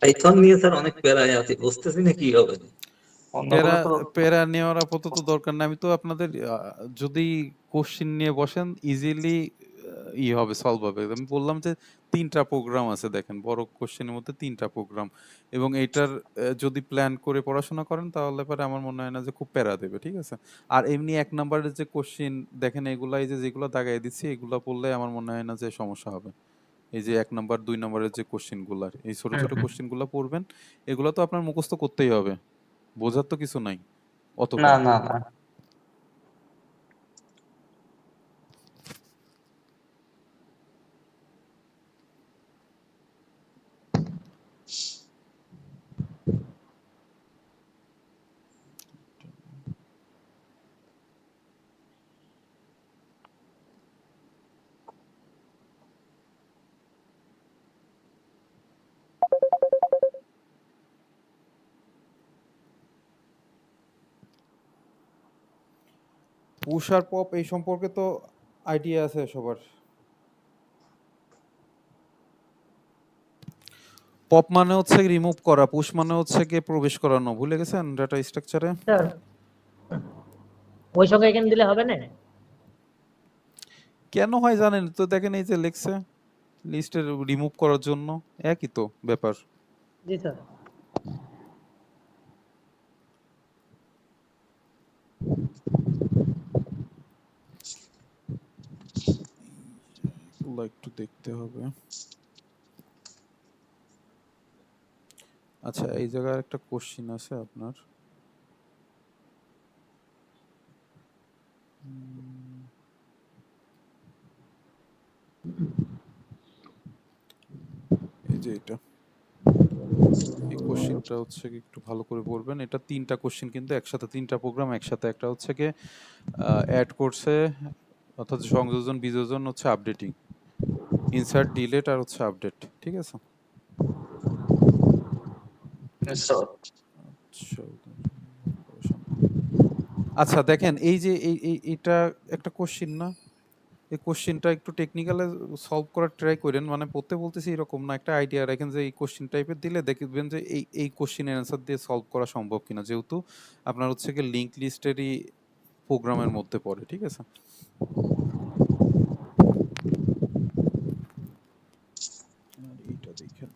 Speaker 2: পাইথন নিয়ে স্যার অনেক প্যারায় আছি, বুঝতেছি না কি হবে। অন্যগুলো
Speaker 1: প্যারা
Speaker 2: তো
Speaker 1: প্যারা নেওয়ার আপাতত দরকার নাই। আমি তো আপনাদের যদি কোশ্চিন নিয়ে বসেন ইজিলি হবে, সলভ হবে। আমি বললাম যে 3টা প্রোগ্রাম আছে দেখেন, বড় কোশ্চেনের মধ্যে 3টা প্রোগ্রাম, এবং এইটার যদি প্ল্যান করে পড়াশোনা করেন তাহলে পরে আমার মনে হয় না যে খুব প্যারা দেবে, ঠিক আছে? আর এমনি 1 নাম্বারের যে কোশ্চিন দেখেন এগুলা, এই যে যেগুলো দাগাই দিচ্ছি এগুলা পড়লে আমার মনে হয় না যে সমস্যা হবে। এই যে 1 নাম্বার 2 নাম্বারের যে কোশ্চিন গুলা, এই ছোট ছোট কোশ্চিন গুলা পড়বেন, এগুলো তো আপনার মুখস্থ করতেই হবে, বোঝার তো কিছু নাই
Speaker 2: না
Speaker 1: অতটা।
Speaker 2: না না।
Speaker 1: পুশ আর পপ এই সম্পর্কে তো আইডিয়া আছে সবার। পপ মানে হচ্ছে রিমুভ করা, পুশ মানে হচ্ছে গিয়ে প্রবেশ করানো। ভুলে গেছেন ডাটা স্ট্রাকচারে?
Speaker 3: স্যার ওই সঙ্গে এখানে দিলে হবে না?
Speaker 1: কেন হয় জানেন তো, দেখেন এই যে লেখছে লিস্টের রিমুভ করার জন্য, একই তো ব্যাপার।
Speaker 3: জি স্যার।
Speaker 1: এগুলো একটু দেখতে হবে। আচ্ছা, এই জায়গায় একটা কোশ্চিন আছে আপনার। এই যে এটা, এই কোশ্চিনটা হচ্ছে কি একটু ভালো করে বলবেন। এটা তিনটা কোশ্চিন কিন্তু একসাথে, তিনটা প্রোগ্রাম একসাথে। একটা হচ্ছে কি অ্যাড করছে, অর্থাৎ সংযোজন বিযোজন হচ্ছে আপডেটিং, ইনসার্ট ডিলিট আর হচ্ছে আপডেট, ঠিক আছে?
Speaker 2: স্যার
Speaker 1: আচ্ছা দেখেন এই যে এটা একটা কোশ্চিন না, এই কোশ্চিনটা একটু টেকনিক্যালে সলভ করার ট্রাই করেন। মানে পড়তে বলতেছি এরকম না, একটা আইডিয়া রাখেন যে এই কোশ্চিন টাইপের দিলে দেখবেন যে এই কোশ্চিনের অ্যান্সার দিয়ে সলভ করা সম্ভব কিনা, যেহেতু আপনার হচ্ছে কি লিঙ্ক লিস্টেরই প্রোগ্রামের মধ্যে পড়ে, ঠিক আছে? আর এইটা দেখেন,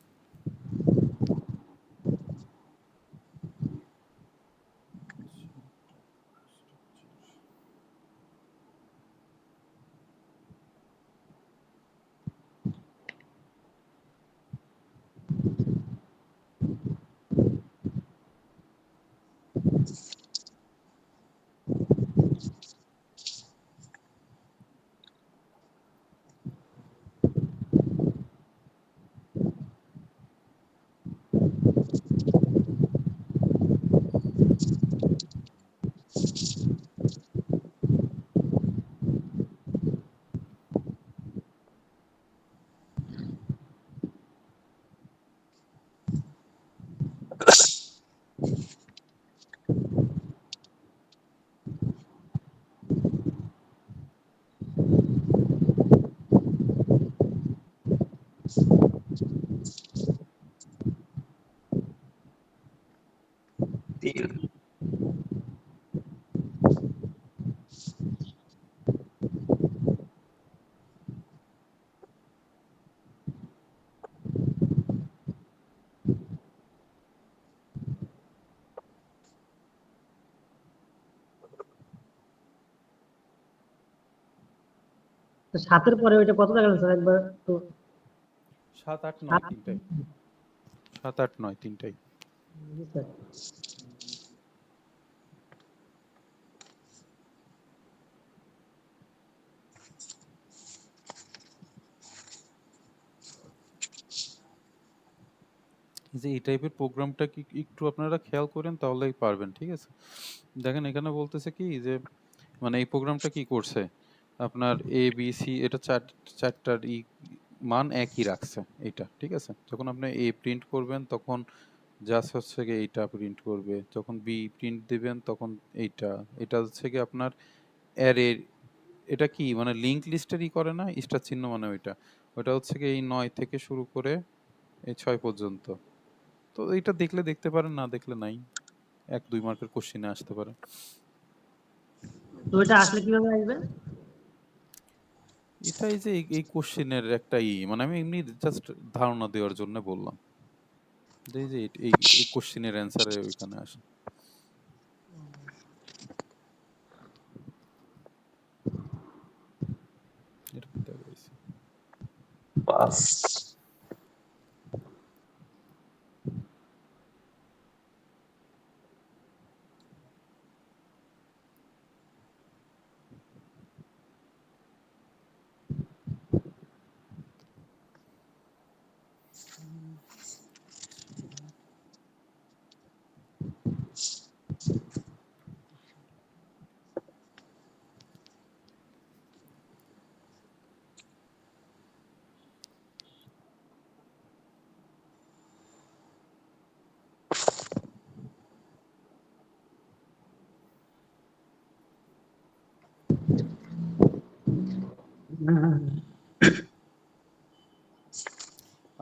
Speaker 2: তিল।
Speaker 3: তো 7-এর পরে ওইটা কত দেখালেন স্যার একবার তো?
Speaker 1: 7, 8, 9
Speaker 3: 7।
Speaker 1: তিনটাই, 7, 8, 9 তিনটাই।
Speaker 3: জি স্যার।
Speaker 1: এই যে এই টাইপের প্রোগ্রামটা কি একটু আপনারা খেয়াল করেন তাহলেই পারবেন, ঠিক আছে? দেখেন এখানে বলতেছে কি যে মানে এই প্রোগ্রামটা কি করছে, আপনার এ বি সি এটা চারটার মান একই রাখছে এইটা, ঠিক আছে? যখন আপনি এ প্রিন্ট করবেন তখন জাস্ট হচ্ছে গিয়ে এইটা প্রিন্ট করবে, যখন বি প্রিন্ট দিবেন তখন এইটা, এটা হচ্ছে কি আপনার অ্যারে, এটা কি মানে লিংক লিস্টেরই করে না স্টার চিহ্ন, মানে ওইটা ওটা হচ্ছে কি এই 9 থেকে শুরু করে এই 6 পর্যন্ত। তো এইটা দেখলে দেখতে পারেন, না দেখলে নাই, 1-2 মার্কের কোশ্চিনে আসতে পারে।
Speaker 3: তো এটা আসলে কিভাবে আসবে?
Speaker 1: এটা এই যে এই কোশ্চেনের একটা মানে আমি এমনি জাস্ট ধারণা দেওয়ার জন্য বললাম যে এই যে এই কোশ্চেনের অ্যান্সারে ওইখানে আসে। এরকম দেখাইছে।
Speaker 2: 5।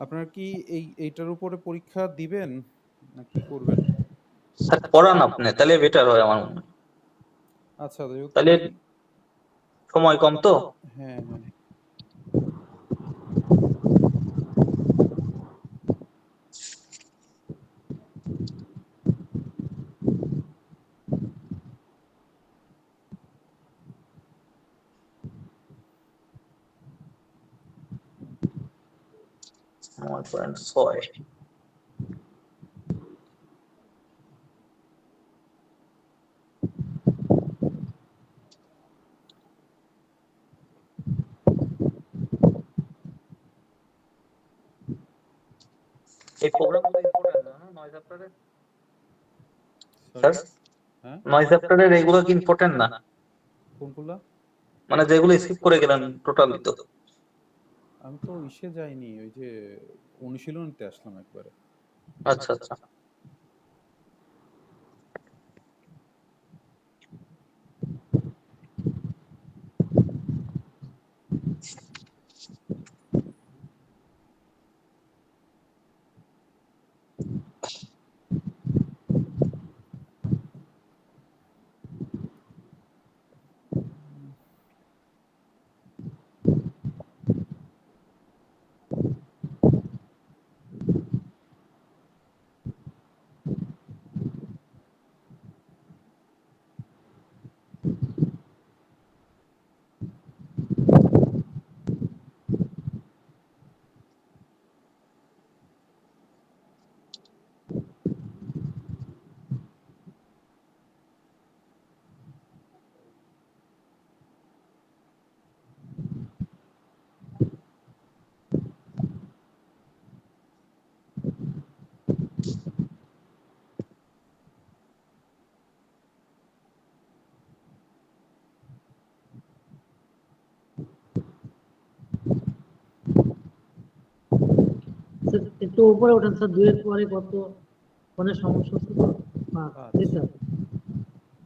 Speaker 1: আপনারা কি এইটার উপরে পরীক্ষা দিবেন না কি করবেন?
Speaker 2: স্যার পড়ান আপনি, তাহলে বেটার হয় আমার মনে হয়।
Speaker 1: আচ্ছা, যেহেতু
Speaker 2: তাহলে সময় কম তো।
Speaker 1: হ্যাঁ হ্যাঁ,
Speaker 2: সময় করেন 6। এই প্রোগ্রামগুলো ইম্পর্টেন্ট না 9 চ্যাপ্টারে? স্যার
Speaker 1: সরি, হ্যাঁ
Speaker 2: 9 চ্যাপ্টারের এগুলো কি ইম্পর্টেন্ট না?
Speaker 1: কোনগুলা?
Speaker 2: মানে যেগুলো স্কিপ করে গেলেন টোটালি তো।
Speaker 1: আমি তো ইসে যাইনি, ওই যে অনুশীলনীতে আসলাম একবারে।
Speaker 2: আচ্ছা আচ্ছা।
Speaker 3: স্যার, একটু উপরে ওঠেন স্যার, 2 এর পরে কত ফোনের সমস্যা হচ্ছে তো। জি
Speaker 1: আচ্ছা,
Speaker 3: স্যার,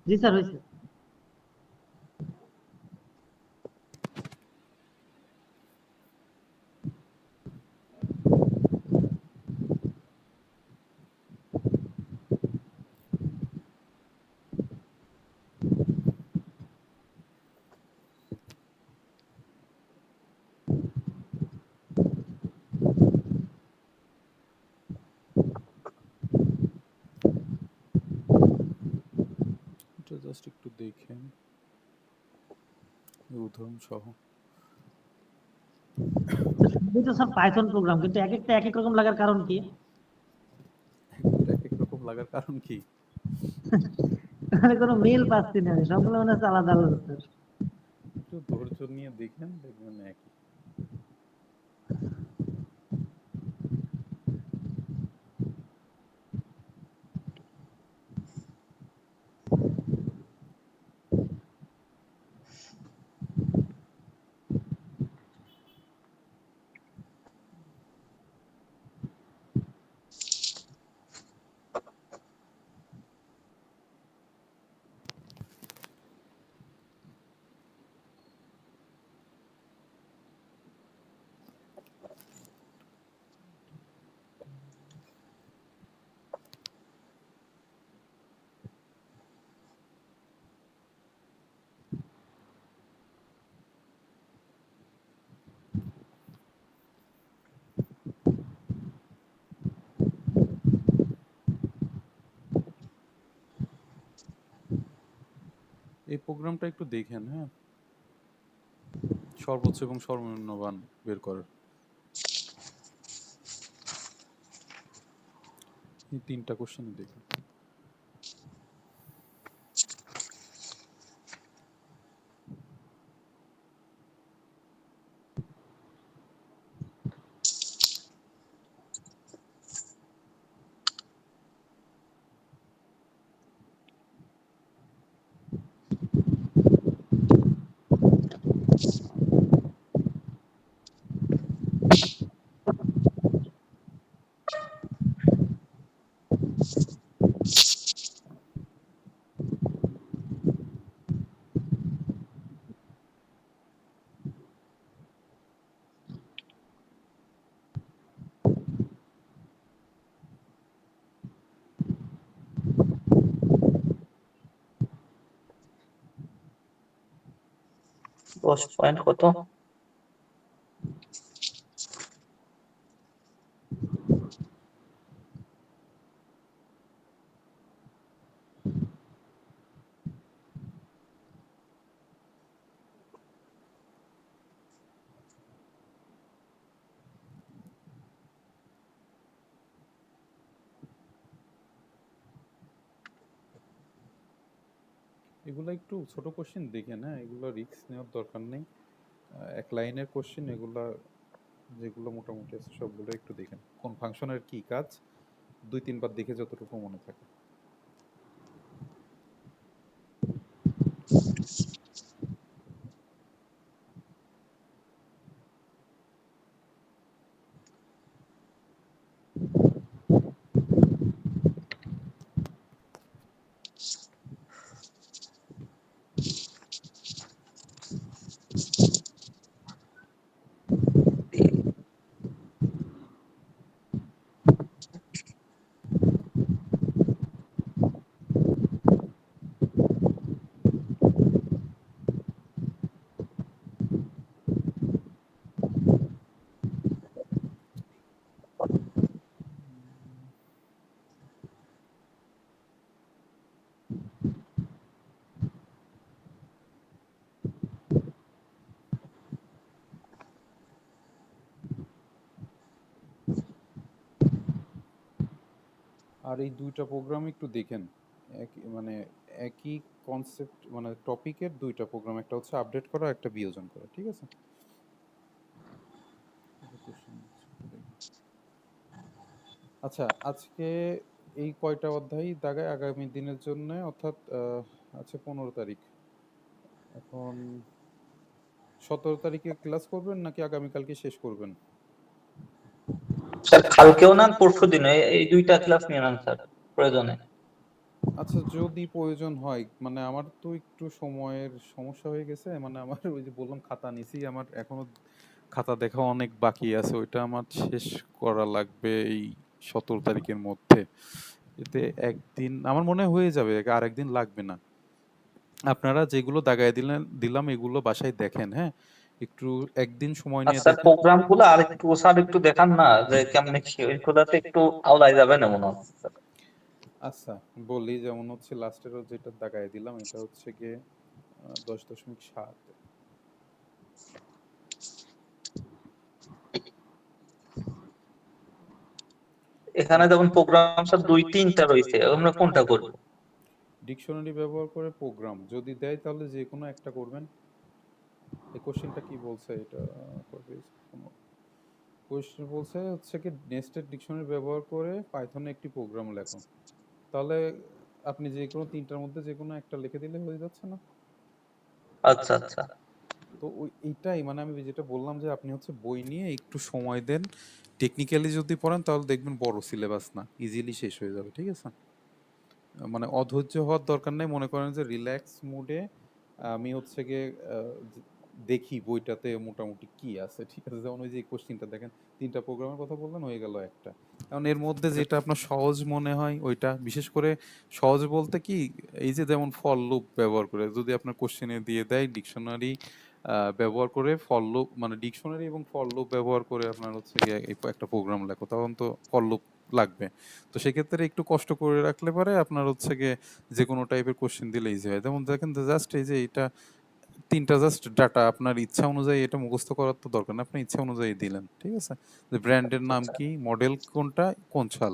Speaker 3: জি স্যার হয়েছে।
Speaker 1: এটা জাস্ট একটু দেখেন এই উদাহরণ সহ।
Speaker 3: স্যার, সবই তো স্যার পাইথন প্রোগ্রাম, কিন্তু এক একটা এক এক রকম লাগার কারণ কি?
Speaker 1: একটা এক এক রকম লাগার কারণ কি?
Speaker 3: মানে কোনো মিল পাচ্ছি না আমি, সবগুলো মনে হচ্ছে আলাদা আলাদা স্যার।
Speaker 1: একটু ধৈর্য নিয়ে দেখেন, দেখবেন একই। এই প্রোগ্রামটা একটু দেখেন, হ্যাঁ, সর্বোচ্চ এবং সর্বনিম্ন মান বের করার এই 3টা কোশ্চেনই দেখেন।
Speaker 2: 10 পয়েন্ট কত?
Speaker 1: এগুলো একটু ছোট কোশ্চেন দেখেন, হ্যাঁ, এগুলো রিস্ক নেওয়ার দরকার নেই। এক লাইনের কোশ্চেন এগুলা, যেগুলো মোটামুটি আছে সবগুলো একটু দেখেন কোন ফাংশনের কি কাজ, 2-3 বার দেখে যতটুকু মনে থাকে। আর এই 2টা প্রোগ্রাম একটু দেখেন, মানে একই কনসেপ্ট, মানে টপিকের 2টা প্রোগ্রাম, একটা হচ্ছে আপডেট করা, একটা বিয়োজন করা, ঠিক আছে? আচ্ছা, আজকে এই কয়টা অধ্যায় দাগায় আগামী দিনের জন্য, অর্থাৎ আচ্ছা 15 তারিখ, এখন 17 তারিখে ক্লাস করবেন নাকি আগামীকালকে শেষ করবেন?
Speaker 2: স্যার কালকেও না পরশুদিন এই দুইটা ক্লাস নিয়ে নেন স্যার প্রয়োজনে।
Speaker 1: আচ্ছা, যদি প্রয়োজন হয়, মানে আমার তো একটু সময়ের সমস্যা হয়ে গেছে, মানে আমার ওই যে বললাম খাতা নিছি, আমার এখনো খাতা দেখা অনেক বাকি আছে, ওইটা আমার শেষ করা লাগবে এই 17 তারিখের মধ্যে। এতে একদিন আমার মনে হয় হয়ে যাবে, আর একদিন লাগবে না। আপনারা যেগুলো দাগায় দিলাম এগুলো বাসায় দেখেন, হ্যাঁ, একটু একদিন সময়
Speaker 2: আর
Speaker 1: নিয়ে
Speaker 2: স্যার
Speaker 1: দেখেন।
Speaker 2: প্রোগ্রাম গুলো স্যার একটু দেখান না যে কেমনে কি ওইগুলাতে একটু আওলাই যাবে না মনে হচ্ছে স্যার।
Speaker 1: আচ্ছা, বলি, যেমন হচ্ছে লাস্টেরও যেটা দাগায় দিলাম, এটা হচ্ছে গিয়ে 10.7।
Speaker 2: এখানে যেমন প্রোগ্রাম স্যার 2-3টা রয়েছে, আমরা কোনটা করবো?
Speaker 1: ডিকশনারি ব্যবহার করে প্রোগ্রাম যদি দেয় তাহলে যে কোনো একটা করবেন। এই কোশ্চেনটা কি বলছে, এটা কোশ্চেন বলছে হচ্ছে কি নেস্টেড ডিকশনারি ব্যবহার করে পাইথনে একটি প্রোগ্রাম লেখো। তাহলে আপনি যে কোনো 3টার মধ্যে যে কোনো একটা লিখে দিলে হয়ে যাচ্ছে না?
Speaker 2: আচ্ছা আচ্ছা
Speaker 1: তো ওই এইটাই, মানে আমি যেটা বললাম যে আপনি হচ্ছে বই নিয়ে একটু সময় দেন, টেকনিক্যালি যদি পড়েন তাহলে দেখবেন বড় সিলেবাস না, ইজিলি শেষ হয়ে যাবে, ঠিক আছে? মানে অধৈর্য হওয়ার দরকার নেই, মনে করেন যে রিল্যাক্স মুডে আমি হচ্ছে গিয়ে দেখি বইটাতে মোটামুটি কি আছে, ঠিক আছে? যেমন ওই যে কোশ্চিনটা দেখেন, 3টা প্রোগ্রামের কথা বললেন, হয়ে গেল একটা। কারণ এর মধ্যে যেটা আপনার সহজ মনে হয় ওইটা, বিশেষ করে সহজ বলতে কি, এই যে যেমন ফর লুপ ব্যবহার করে যদি আপনার কোশ্চেনে দিয়ে দেয় ডিকশনারি ব্যবহার করে ফর লুপ, মানে ডিকশনারি এবং ফর লুপ ব্যবহার করে আপনার হচ্ছে গিয়ে একটা প্রোগ্রাম লেখো, তখন তো ফর লুপ লাগবে। তো সেক্ষেত্রে একটু কষ্ট করে রাখলে পারে আপনার হচ্ছে গিয়ে যে কোনো টাইপের কোশ্চেন দিলে ইজি হয়। যেমন দেখেন জাস্ট এই যে এটা 3টা জাস্ট ডাটা, আপনার ইচ্ছা অনুযায়ী এটা মুখস্থ করার তো দরকার না, আপনি ইচ্ছা অনুযায়ী দিলেন, ঠিক আছে? যে ব্র্যান্ডের নাম
Speaker 2: আচ্ছা
Speaker 1: কি, মডেল কোনটা, কোন সাল,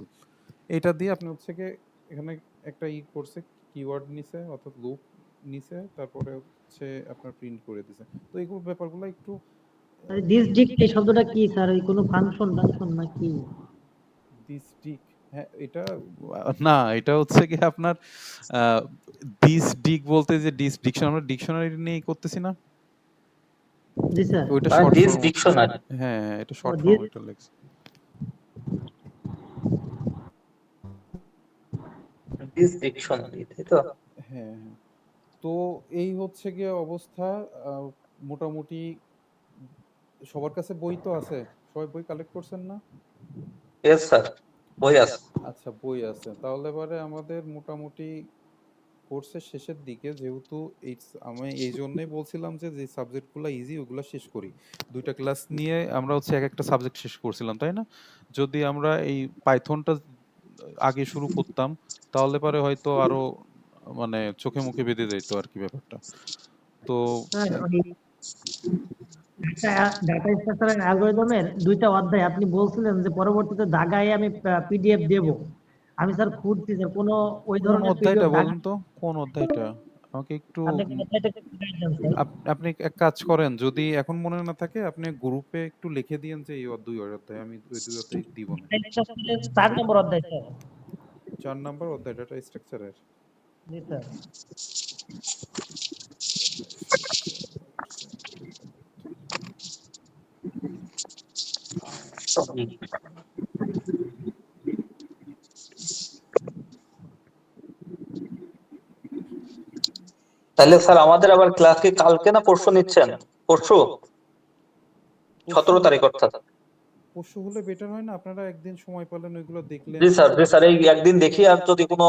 Speaker 1: এটা দিয়ে আপনি হচ্ছে গিয়ে এখানে একটা করছে, কিওয়ার্ড নিছে অর্থাৎ লুপ নিছে, তারপরে হচ্ছে আপনার প্রিন্ট করে দিছে। তো এইগুলো ব্যাপারগুলো একটু
Speaker 3: দিস ডিক এই শব্দটা কি স্যার? এই কোনো ফাংশন নাকি?
Speaker 1: দিস ডিক, হ্যাঁ এটা না, এটা হচ্ছে কি আপনার দিস ডিক বলতে যে ডিকশনারি, আমরা ডিকশনারি নিয়ে করতেছি না,
Speaker 3: জি স্যার।
Speaker 1: ওইটা
Speaker 2: মানে
Speaker 1: শর্ট
Speaker 2: দিস
Speaker 1: ফর্ম।
Speaker 2: ডিকশনারি,
Speaker 1: হ্যাঁ হ্যাঁ, এটা
Speaker 3: ও
Speaker 1: শর্ট ফর্ম,
Speaker 3: দিস
Speaker 1: এটা লেখছে।
Speaker 2: তাই তো?
Speaker 1: হ্যাঁ হ্যাঁ, তো এই হচ্ছে গিয়ে অবস্থা। আহ, মোটামুটি সবার কাছে বই তো আছে, সবাই বই কালেক্ট করছেন না?
Speaker 2: ইয়েস স্যার, বই আছে।
Speaker 1: আচ্ছা, বই আছে, তাহলে এবারে আমাদের মোটামুটি কোর্সের শেষের দিকে যেহেতু আমি এই জন্যই বলছিলাম যে যে সাবজেক্টগুলো ইজি ওগুলো শেষ করি। 2টা ক্লাস নিয়ে আমরা হচ্ছে এক একটা সাবজেক্ট শেষ করছিলাম, তাই না? যদি আমরা এই পাইথনটা আগে শুরু করতাম তাহলে পরে হয়তো আরো মানে চোখে মুখে বেঁধে যেত আর কি ব্যাপারটা। তো
Speaker 3: স্যার ওই একটা ডাটা স্ট্রাকচার অ্যালগরিদমের 2টা অধ্যায় আপনি বলছিলেন যে পরবর্তীতে দাগায় আমি পিডিএফ দেব। আমি স্যার খুঁজছি স্যার কোনো ওই
Speaker 1: কোন
Speaker 3: ধরনের পিডিএফ
Speaker 1: অধ্যায়টা বলেন তো, কোন অধ্যায়টা আমাকে একটু
Speaker 3: আপনি কি অধ্যায়টা একটু guide দেন স্যার।
Speaker 1: আপনি এক কাজ করেন, যদি এখন মনে না থাকে আপনি গ্রুপে একটু লিখে দিয়েন যে এই 2 অধ্যায়, আমি ওই 2 অধ্যায় দিব না।
Speaker 3: ডাটা স্ট্রাকচারের 4 নম্বর অধ্যায় স্যার।
Speaker 1: 4 নাম্বার অধ্যায় ডাটা স্ট্রাকচারের।
Speaker 3: জি স্যার।
Speaker 2: তাহলে স্যার আমাদের আবার ক্লাস কি কালকে না পরশু নিচ্ছেন? পরশু, 17 তারিখ অর্থাৎ।
Speaker 1: পরশু হলে বেটার হয় না? আপনারা একদিন সময় পেলেন ওইগুলো দেখলেন।
Speaker 2: জি স্যার, এই একদিন দেখি, আর যদি কোনো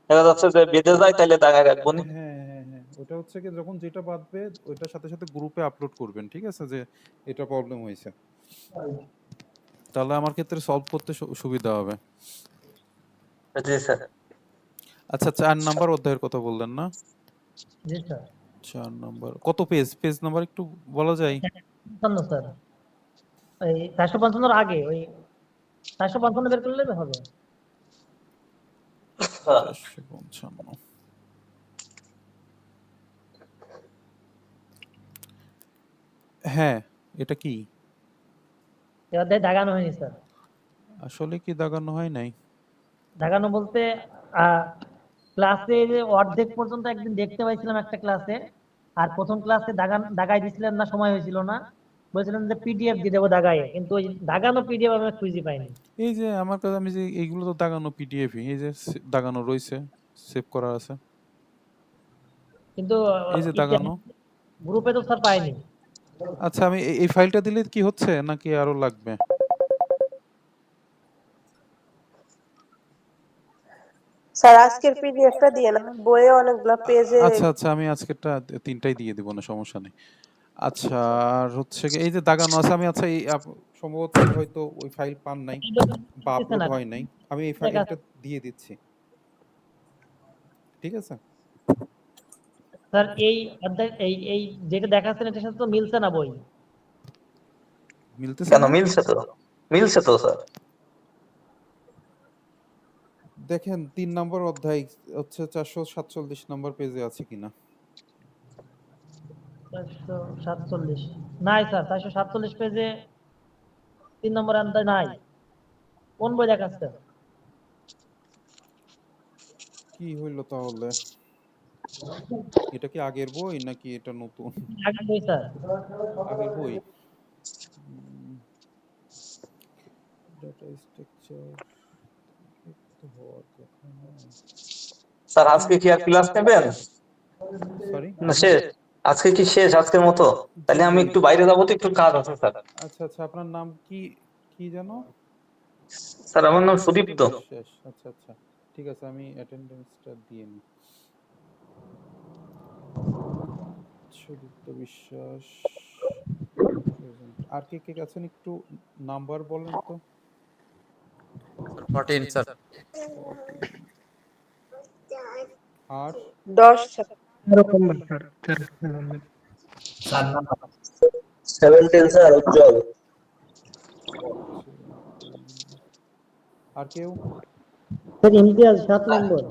Speaker 2: দেখা যাচ্ছে যে বেঁধে যায় তাহলে দেখা রাখবো নি।
Speaker 1: হ্যাঁ, ওটা হচ্ছে কি যখন যেটা বাদবে ওইটার সাথে সাথে গ্রুপে আপলোড করবেন, ঠিক আছে? যে এটা প্রবলেম হয়েছে, তাহলে আমার ক্ষেত্রে সলভ করতে সুবিধা হবে।
Speaker 2: জি স্যার।
Speaker 1: আচ্ছা, 4 নাম্বার অধ্যায়ের কথা বললেন না?
Speaker 3: জি স্যার।
Speaker 1: 4 নাম্বার কত পেজ? পেজ নাম্বার একটু বলা যায়?
Speaker 3: 55 স্যার। ওই 455 এর আগে ওই 455 বের করলে হবে।
Speaker 1: 455। হ্যাঁ, এটা কি
Speaker 3: এই অধ্যায় দাগানো হয়নি স্যার।
Speaker 1: আসলে কি দাগানো হয় নাই?
Speaker 3: দাগানো বলতে ক্লাসে অর্ধেক পর্যন্ত একদিন দেখতে পাইছিলাম একটা ক্লাসে, আর প্রথম ক্লাসে দাগাই দিছিলেন না, সময় হয়েছিল না, বলছিলেন যে পিডিএফ দিয়ে দেবো দাগায়ে, কিন্তু ওই দাগানো পিডিএফ আমি খুঁজে পাইনি।
Speaker 1: এই যে আমার কাছে, আমি যে এইগুলো তো দাগানো পিডিএফ, এই যে দাগানো রয়েছে, সেভ করা আছে,
Speaker 3: কিন্তু
Speaker 1: এই যে দাগানো।
Speaker 3: গ্রুপে তো স্যার পাইনি।
Speaker 1: আচ্ছা, আমি এই ফাইলটা দিলে কি হচ্ছে নাকি আরো লাগবে?
Speaker 4: স্যার আজকের পিডিএফটা দিয়ে না, বইয়ে অনেকগুলো পেজে।
Speaker 1: আচ্ছা, আমি আজকেরটা 3টাই দিয়ে দিব না, সমস্যা নেই। আচ্ছা, আর হচ্ছে এই যে দাগানো আছে, আমি আচ্ছা এই সম্ভবত হয়তো ওই ফাইল পান নাই বা আপলোড হয় নাই, আমি এই ফাইলটা দিয়ে দিচ্ছি, ঠিক আছে?
Speaker 3: স্যার এই অধ্যায় এই এই যেটা দেখাচ্ছেন এটার সাথে তো মিলছে না বই।
Speaker 1: মিলতেছে
Speaker 2: কেন
Speaker 1: না?
Speaker 2: মিলছে তো স্যার।
Speaker 1: দেখেন 3 নম্বর অধ্যায় হচ্ছে 447 নম্বর পেজে আছে কিনা।
Speaker 3: 447 নাই স্যার, 447 পেজে 3 নম্বর অধ্যায় নাই। কোন বই দেখাচ্ছে?
Speaker 1: কি হইলো তাহলে? এটা কি আগের বই নাকি এটা নতুন?
Speaker 3: আগের বই স্যার।
Speaker 1: আগের বই। ডাটা স্ট্রাকচার তো হওয়ার কথা না।
Speaker 2: স্যার আজকে কি আর ক্লাস নেবেন
Speaker 1: সরি,
Speaker 2: না শেষ? আজকে কি শেষ আজকের মতো? তাহলে আমি একটু বাইরে যাবো, তো একটু কাজ আছে স্যার।
Speaker 1: আচ্ছা, আপনার নাম কি কি জানো?
Speaker 2: স্যার আমার নাম সুদীপ্ত।
Speaker 1: বিশ্বাস। আচ্ছা, ঠিক আছে, আমি অ্যাটেন্ডেন্সটা দিয়ে নিই। সুদীপ্ত বিশ্বাস প্রেজেন্ট। আর কে আছেন একটু নাম্বার বলেন তো?
Speaker 5: 14 স্যার।
Speaker 1: 14। আর
Speaker 4: 10 স্যার।
Speaker 6: এরকম ব্যাপার
Speaker 2: 17 স্যার উজ্জ্বল।
Speaker 1: আর কেউ?
Speaker 3: স্যার ইমতিয়াজ 7 নম্বর।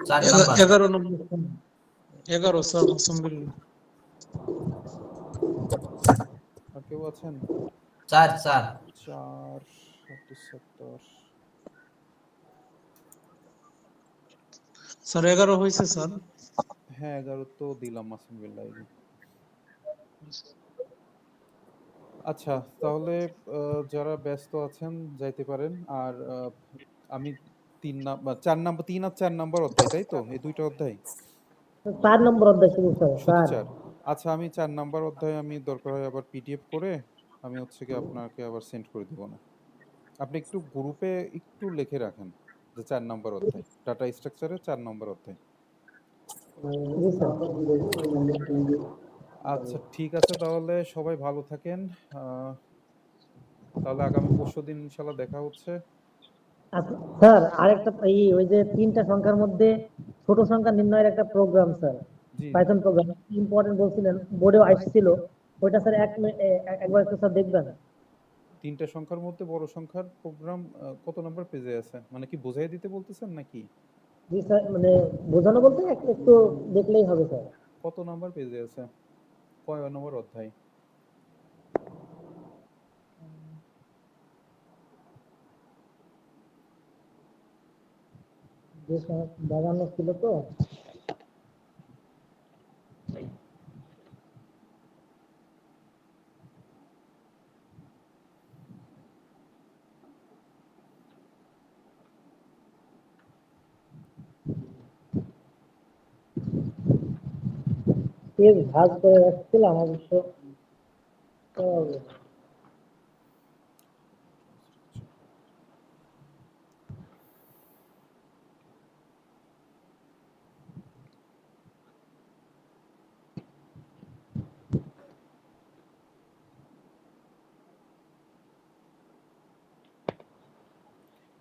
Speaker 5: 4 নাম্বার
Speaker 6: 11 নম্বর 11 স্যার মাসুম।
Speaker 1: আর কেউ আছেন?
Speaker 5: 4
Speaker 1: 4 77।
Speaker 6: স্যার 11 হয়েছে স্যার।
Speaker 1: হ্যাঁ, 11 তো দিলাম মাসুম বিল্লাহ। আচ্ছা, তাহলে যারা ব্যস্ত আছেন যাইতে পারেন। আর আমি 4 নাম্বার 3 আর 4 নাম্বার অধ্যায়, তাই তো? এই 2টা অধ্যায়
Speaker 3: 4 নম্বর অধ্যায় শুধু স্যার।
Speaker 1: শুধু
Speaker 3: 4
Speaker 1: 4? আচ্ছা, আমি 4 নাম্বার অধ্যায় আমি দরকার হয় আবার পিডিএফ করে আমি হচ্ছে কি আপনাকে আবার সেন্ড করে দিব না। আপনি একটু গ্রুপে একটু লিখে রাখেন যে 4 নম্বর অধ্যায়, ডাটা স্ট্রাকচারের 4 নম্বর অধ্যায়।
Speaker 3: জি স্যার।
Speaker 1: আচ্ছা ঠিক আছে, তাহলে সবাই ভালো থাকেন। তাহলে আগামী পরশুদিন ইনশাল্লাহ দেখা হচ্ছে।
Speaker 3: আচ্ছা স্যার, আরেকটা ওই যে 3টা সংখ্যার মধ্যে ছোট সংখ্যা নির্ণয়ের একটা প্রোগ্রাম স্যার,
Speaker 1: জি
Speaker 3: পাইথন প্রোগ্রাম ইম্পর্টেন্ট বলছিলেন, বোর্ডেও আসছিল। ওইটা স্যার একবার একটু স্যার দেখবেন।
Speaker 1: 3টা সংখ্যার মধ্যে বড় সংখ্যার প্রোগ্রাম কত নম্বর পেজে আছে, মানে কি বোঝাই দিতে বলতেছেন নাকি?
Speaker 3: জি স্যার, মানে বোঝানো বলতে একটু দেখলেই হবে স্যার।
Speaker 1: কত নাম্বার পেজে আছে, কয় নম্বর অধ্যায়?
Speaker 3: যে স্যার দেখানো ছিল তো। পেজ ভাঁজ করে রাখছিলাম অবশ্য। তো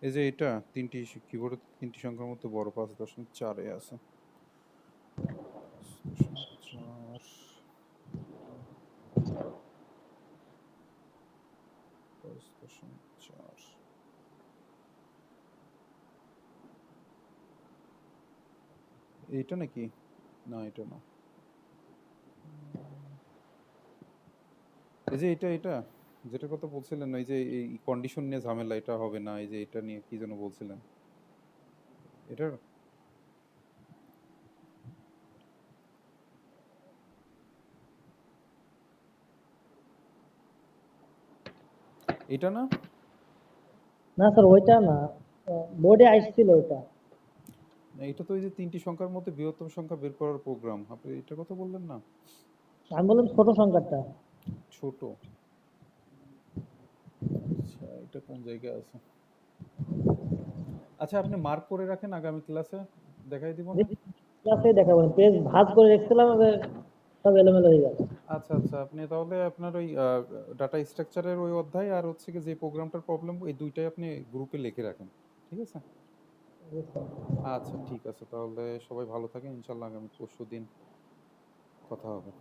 Speaker 1: এই যে এটা কিবোর্ডে 3টি সংখ্যার মধ্যে বড় 5.4 এ আছে। 5.4 5.4 এইটা নাকি? না এটা না, এই যে এটা যেটার কথা বলছিলেন, এই যে এই কন্ডিশন নিয়ে ঝামেলা, এটা হবে না। এই যে এটা নিয়ে কি যেন বলছিলেন, এটার এটা না?
Speaker 3: না স্যার, ওইটা না, বোর্ডে আসছিল ওইটা।
Speaker 1: না, এটা তো এই যে 3টি সংখ্যার মধ্যে বৃহত্তম সংখ্যা বের করার প্রোগ্রাম, আপনি এটার কথা বললেন না?
Speaker 3: আমি বললাম ছোট সংখ্যাটা।
Speaker 1: ছোট, আচ্ছা এটা কোন জায়গায় আছে? আচ্ছা আপনি মার্ক করে রাখেন, আগামী ক্লাসে দেখাই দিব না?
Speaker 3: ক্লাসে দেখাবো, পেজ ভাঁজ করে রেখেছিলাম, সব এলোমেলো হয়ে গেল।
Speaker 1: আচ্ছা আচ্ছা, আপনি তাহলে আপনার ওই ডাটা স্ট্রাকচারের ওই অধ্যায় আর হচ্ছে কি যে প্রোগ্রামটার প্রবলেম, এই দুইটাই আপনি গ্রুপে লিখে রাখেন, ঠিক আছে? আচ্ছা ঠিক আছে, তাহলে সবাই ভালো থাকেন, ইনশাল্লাহ আগামী পরশুদিন কথা হবে।